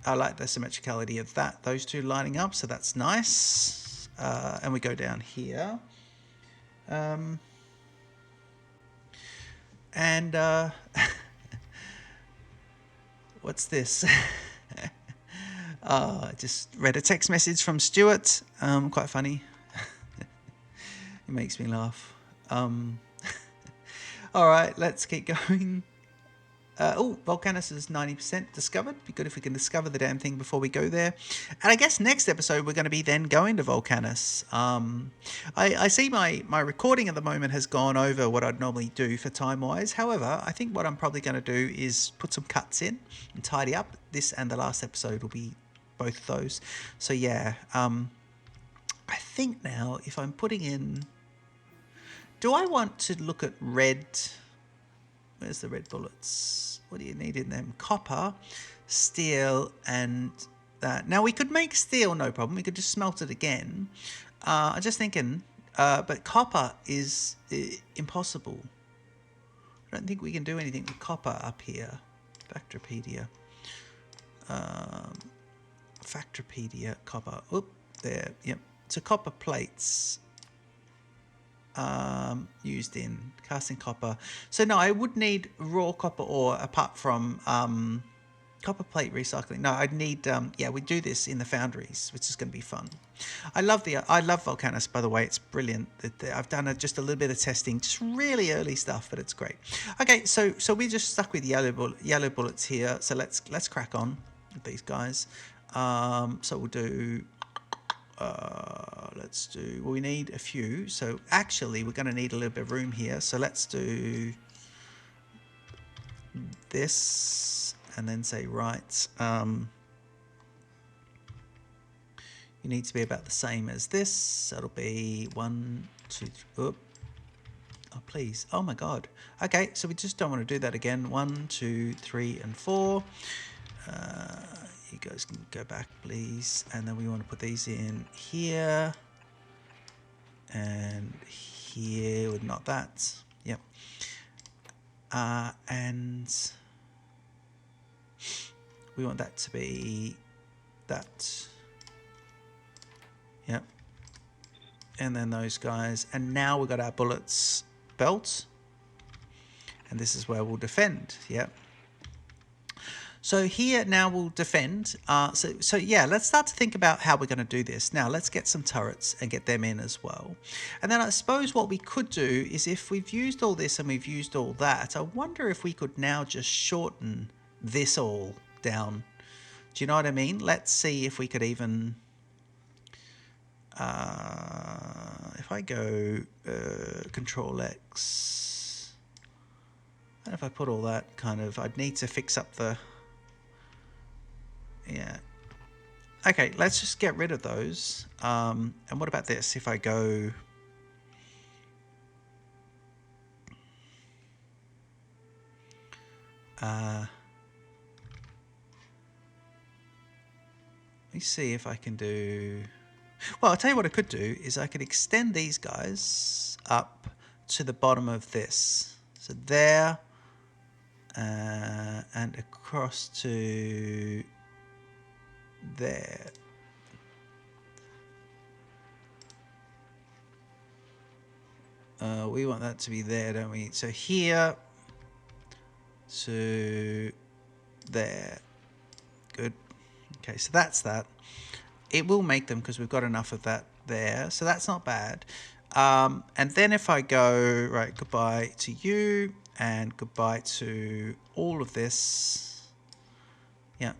like the symmetricality of that. Those 2 lining up. So that's nice. And we go down here. What's this? I just read a text message from Stuart. Quite funny. It makes me laugh. All right, let's keep going. Volcanus is 90% discovered. Be good if we can discover the damn thing before we go there. And I guess next episode we're going to be then going to Volcanus. I see my recording at the moment has gone over what I'd normally do for time-wise. However, I think what I'm probably going to do is put some cuts in and tidy up. This and the last episode will be both of those. So yeah, I think now if I'm putting in... Do I want to look at red... Where's the red bullets? What do you need in them? Copper, steel, and that. Now, we could make steel, no problem. We could just smelt it again. I'm just thinking, but copper is impossible. I don't think we can do anything with copper up here. Factopedia. Factopedia, copper. Oop, there, yep. So copper plates. Used in casting copper. So no, I would need raw copper ore apart from copper plate recycling. No, I'd need yeah, we do this in the foundries, which is going to be fun. I love Volcanus, by the way. It's brilliant. I've done just a little bit of testing, just really early stuff, but it's great. Okay, so we just stuck with yellow bullets here. So let's crack on with these guys. So we'll do. Let's do, well, we need a few, so actually we're going to need a little bit of room here, so let's do this and then say right, you need to be about the same as this. So it'll be 1, 2, 3. Oop. Oh, please. Oh, my God. Okay, so we just don't want to do that again. 1, 2, 3, and 4. You guys can go back, please. And then we want to put these in here. And here with not that. Yep. And we want that to be that. Yep. And then those guys. And now we've got our bullets belt. And this is where we'll defend. Yep. So here now we'll defend. So yeah, let's start to think about how we're going to do this. Now let's get some turrets and get them in as well. And then I suppose what we could do is, if we've used all this and we've used all that, I wonder if we could now just shorten this all down. Do you know what I mean? Let's see if we could even... if I go Control X, and if I put all that kind of... I'd need to fix up the... Yeah. Okay, let's just get rid of those. And what about this? If I go... let me see if I can do... Well, I'll tell you what I could do is I could extend these guys up to the bottom of this. So there, and across to there. We want that to be there, don't we? So here to there. Good. Okay, so that's that. It will make them because we've got enough of that there. So that's not bad. And then if I go, right, goodbye to you and goodbye to all of this. Yeah.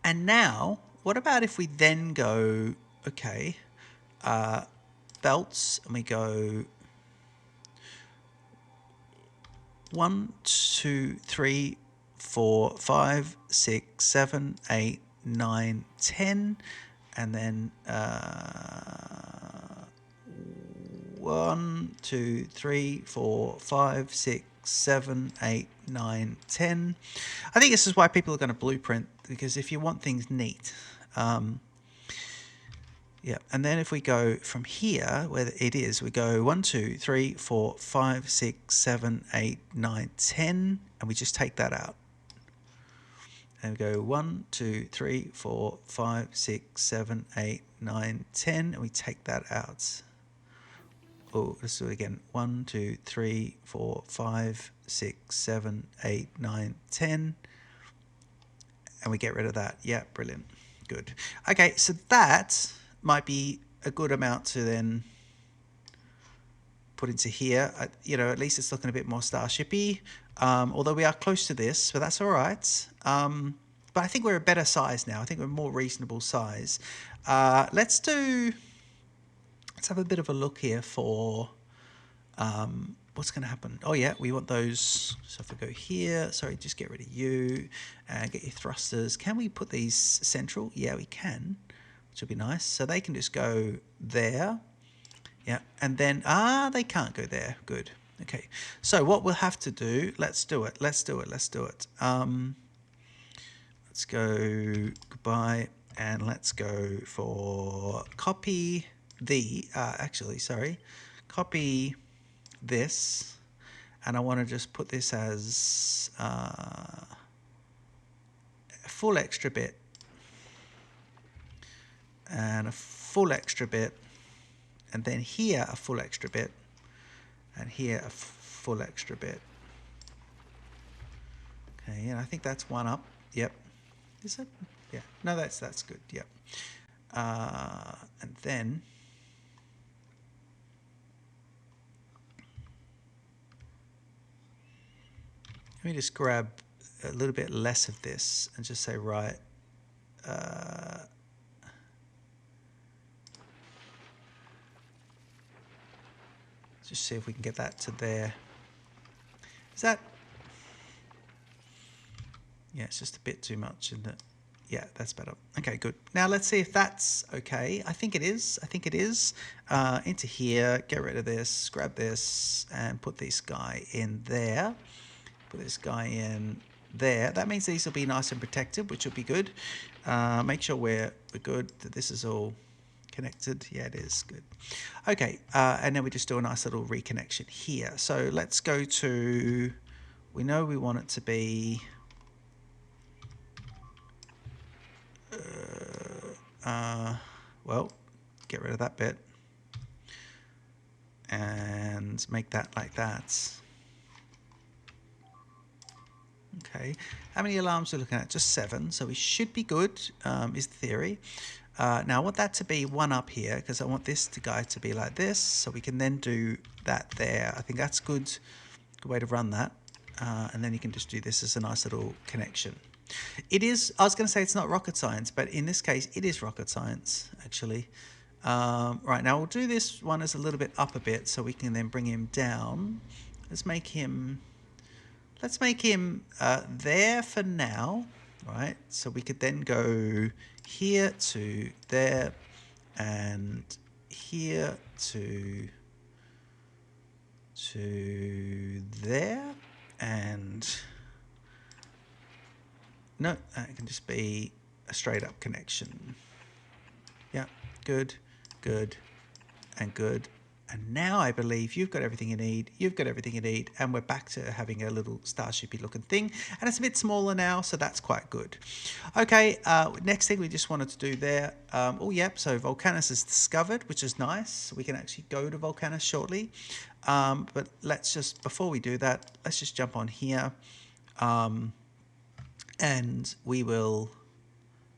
And now, what about if we then go, okay, belts, and we go 1, 2, 3, 4, 5, 6, 7, 8, 9, 10, and then 1, 2, 3, 4, 5, 6, 7, 8, 9, 10. I think this is why people are going to blueprint, because if you want things neat, yeah. And then if we go from here, where it is, we go 1, 2, 3, 4, 5, 6, 7, 8, 9, 10, and we just take that out. And we go 1, 2, 3, 4, 5, 6, 7, 8, 9, 10, and we take that out. Oh, let's do it again. 1, 2, 3, 4, 5, 6, 7, 8, 9, 10. And we get rid of that. Yeah, brilliant. Good. Okay, so that might be a good amount to then put into here. You know, at least it's looking a bit more Starship-y. Although we are close to this, but that's all right. But I think we're a better size now. I think we're a more reasonable size. Let's have a bit of a look here for what's going to happen. Oh yeah, we want those. So if I go here, sorry, just get rid of you and get your thrusters. Can we put these central? Yeah, we can, which would be nice. So they can just go there. Yeah, and then, they can't go there. Good. Okay, so what we'll have to do, let's do it. Let's go goodbye, and let's go for copy copy this, and I want to just put this as a full extra bit and a full extra bit, and then here a full extra bit, and here a full extra bit. Okay, and I think that's one up. Yep. Is that? Yeah. No, that's good. Yep. And then let me just grab a little bit less of this and just say, right, just see if we can get that to there. Is that? Yeah, it's just a bit too much, isn't it? Yeah, that's better. Okay, good. Now let's see if that's okay. I think it is. I think it is. Into here, get rid of this, grab this, and put this guy in there. Put this guy in there. That means these will be nice and protected, which will be good. Make sure we're good, that this is all connected. Yeah, it is. Good. Okay, and then we just do a nice little reconnection here. So let's go to, we know we want it to be, well, get rid of that bit and make that like that. Okay, how many alarms are we looking at? Just 7, so we should be good, is the theory. Now I want that to be one up here because I want this guy to be like this, so we can then do that there. I think that's good way to run that. And then you can just do this as a nice little connection. It is, I was going to say it's not rocket science, but in this case it is rocket science actually. Right, now we'll do this one as a little bit up a bit so we can then bring him down. Let's make him there for now, right? So we could then go here to there and here to there, and no, that can just be a straight up connection. Yeah, good, good, and good. And now I believe you've got everything you need. You've got everything you need. And we're back to having a little Starship-y looking thing. And it's a bit smaller now, so that's quite good. Okay, next thing we just wanted to do there. Oh, yep, so Volcanus is discovered, which is nice. We can actually go to Volcanus shortly. But let's just, before we do that, let's just jump on here. And we will...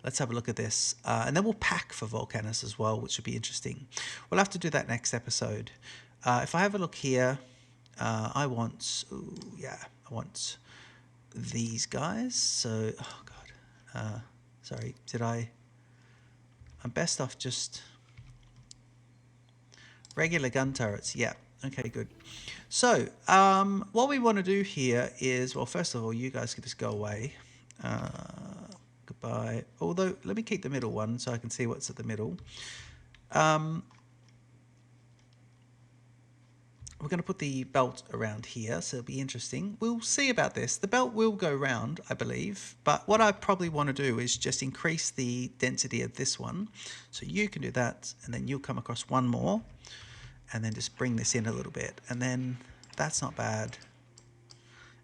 Let's have a look at this. And then we'll pack for Volcanus as well, which would be interesting. We'll have to do that next episode. If I have a look here, I want these guys. So, oh God. Sorry, I'm best off just regular gun turrets. Yeah, okay, good. So, what we want to do here is, well, first of all, you guys can just go away. Goodbye. Although, let me keep the middle one so I can see what's at the middle. We're going to put the belt around here, so it'll be interesting. We'll see about this. The belt will go round, I believe, but what I probably want to do is just increase the density of this one. So you can do that, and then you'll come across one more, and then just bring this in a little bit. And then that's not bad.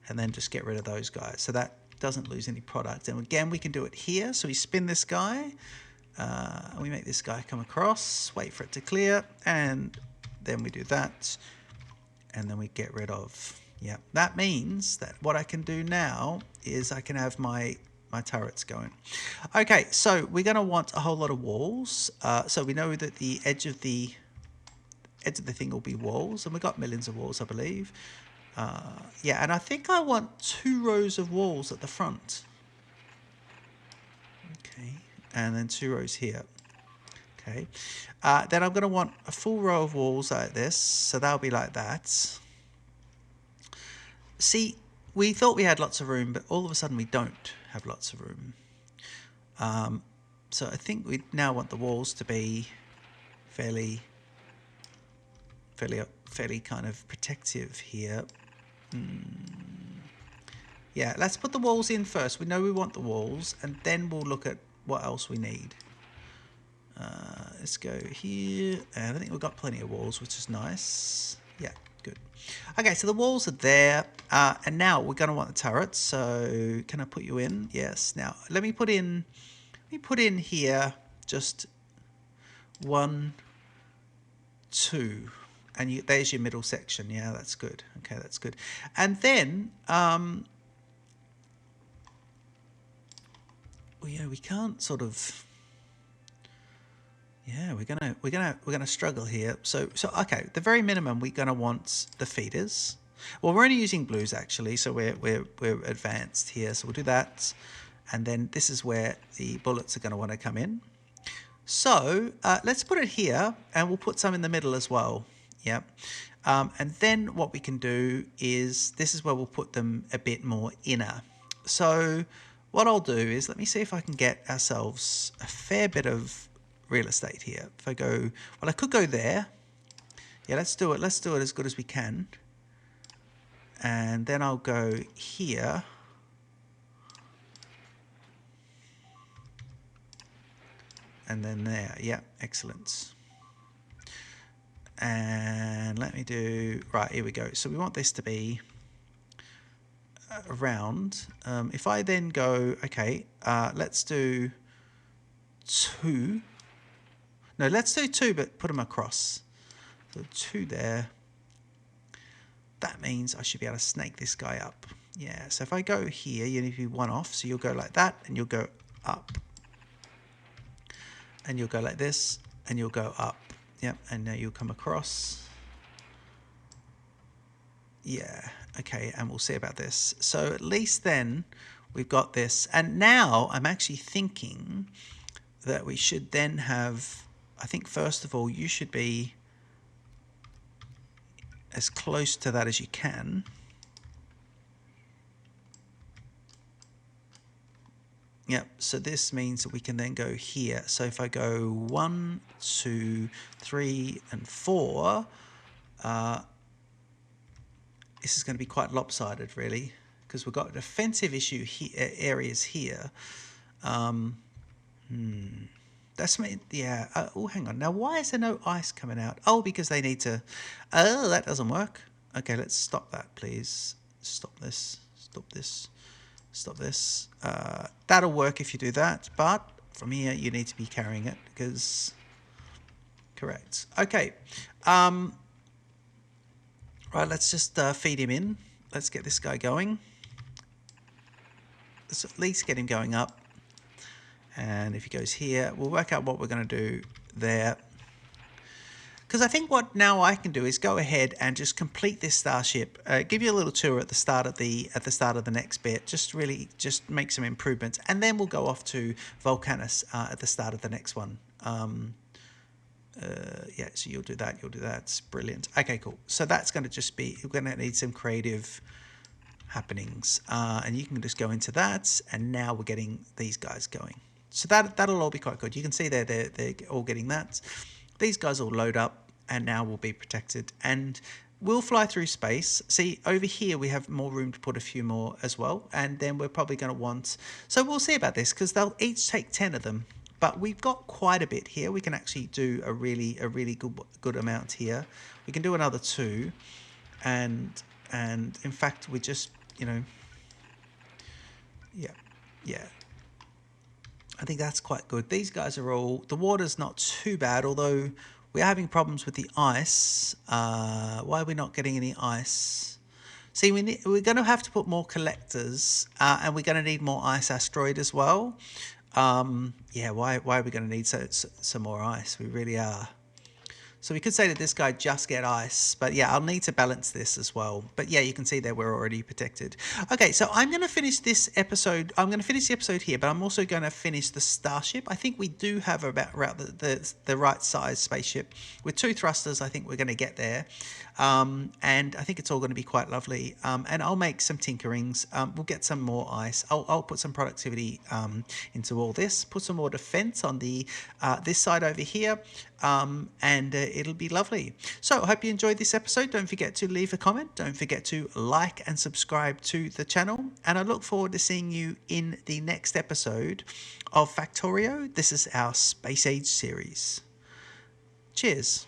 And then just get rid of those guys. So that doesn't lose any product. And again, we can do it here. So we spin this guy, we make this guy come across, wait for it to clear, and then we do that, and then we get rid of, yeah. That means that what I can do now is I can have my turrets going. Okay, so we're going to want a whole lot of walls. So we know that the edge of the thing will be walls, and we've got millions of walls, I believe. Yeah, and I think I want 2 rows of walls at the front. Okay, and then 2 rows here. Okay, then I'm going to want a full row of walls like this, so that'll be like that. See, we thought we had lots of room, but all of a sudden we don't have lots of room. So I think we now want the walls to be fairly kind of protective here. Yeah, let's put the walls in first. We know we want the walls, and then we'll look at what else we need. Let's go here, and I think we've got plenty of walls, which is nice. Yeah, good. Okay, so the walls are there, and now we're going to want the turrets. So can I put you in? Yes. Now let me put in here just 1, 2. And there's your middle section. Yeah, that's good. Okay, that's good. And then, well, yeah, we can't sort of. Yeah, we're gonna struggle here. So okay, the very minimum we're gonna want the feeders. Well, we're only using blues actually, so we're advanced here. So we'll do that, and then this is where the bullets are gonna want to come in. So let's put it here, and we'll put some in the middle as well. Yeah, and then what we can do is, this is where we'll put them a bit more inner. So what I'll do is, let me see if I can get ourselves a fair bit of real estate here. If I go, well, I could go there. Yeah, let's do it. Let's do it as good as we can. And then I'll go here. And then there. Yeah, excellent. And let me do, right, here we go. So we want this to be around. If I then go, okay, let's do 2. No, let's do 2, but put them across. So 2 there. That means I should be able to snake this guy up. Yeah, so if I go here, you need to be 1 off. So you'll go like that, and you'll go up. And you'll go like this, and you'll go up. Yep, and now you'll come across. Yeah, okay, and we'll see about this. So at least then we've got this. And now I'm actually thinking that we should then have, I think first of all, you should be as close to that as you can. Yep, so this means that we can then go here. So if I go 1, 2, 3, and 4, this is going to be quite lopsided, really, because we've got a defensive issue areas here. That's me. Yeah. Oh, hang on. Now, why is there no ice coming out? Oh, because they need to. Oh, that doesn't work. Okay, let's stop that, please. Stop this. Stop this. Stop this. That'll work if you do that, but from here you need to be carrying it because. Correct. Okay. Right. Let's just feed him in. Let's get this guy going. Let's at least get him going up. And if he goes here, we'll work out what we're going to do there. Because I think what now I can do is go ahead and just complete this Starship. Give you a little tour at the start of the next bit. Just really just make some improvements, and then we'll go off to Volcanus at the start of the next one. Yeah, so you'll do that. You'll do that. It's brilliant. Okay, cool. So that's going to just be. We're going to need some creative happenings, and you can just go into that. And now we're getting these guys going. So that'll all be quite good. You can see they're all getting that. These guys will load up, and now we'll be protected. And we'll fly through space. See, over here we have more room to put a few more as well. And then we're probably going to want... So we'll see about this, because they'll each take 10 of them. But we've got quite a bit here. We can actually do a really good amount here. We can do another 2. And in fact, we just, you know... Yeah. I think that's quite good. These guys are all... The water's not too bad, although we're having problems with the ice. Why are we not getting any ice? See, we're going to have to put more collectors, and we're going to need more ice asteroid as well. Yeah, why are we going to need some more ice? We really are. So we could say that this guy just get ice, but yeah, I'll need to balance this as well. But yeah, you can see that we're already protected. Okay, so I'm going to finish this episode. I'm going to finish the episode here, but I'm also going to finish the Starship. I think we do have about the right size spaceship. With 2 thrusters, I think we're going to get there. And I think it's all going to be quite lovely. And I'll make some tinkerings. We'll get some more ice. I'll put some productivity into all this. Put some more defense on the this side over here. And it'll be lovely. So I hope you enjoyed this episode. Don't forget to leave a comment. Don't forget to like and subscribe to the channel. And I look forward to seeing you in the next episode of Factorio. This is our Space Age series. Cheers.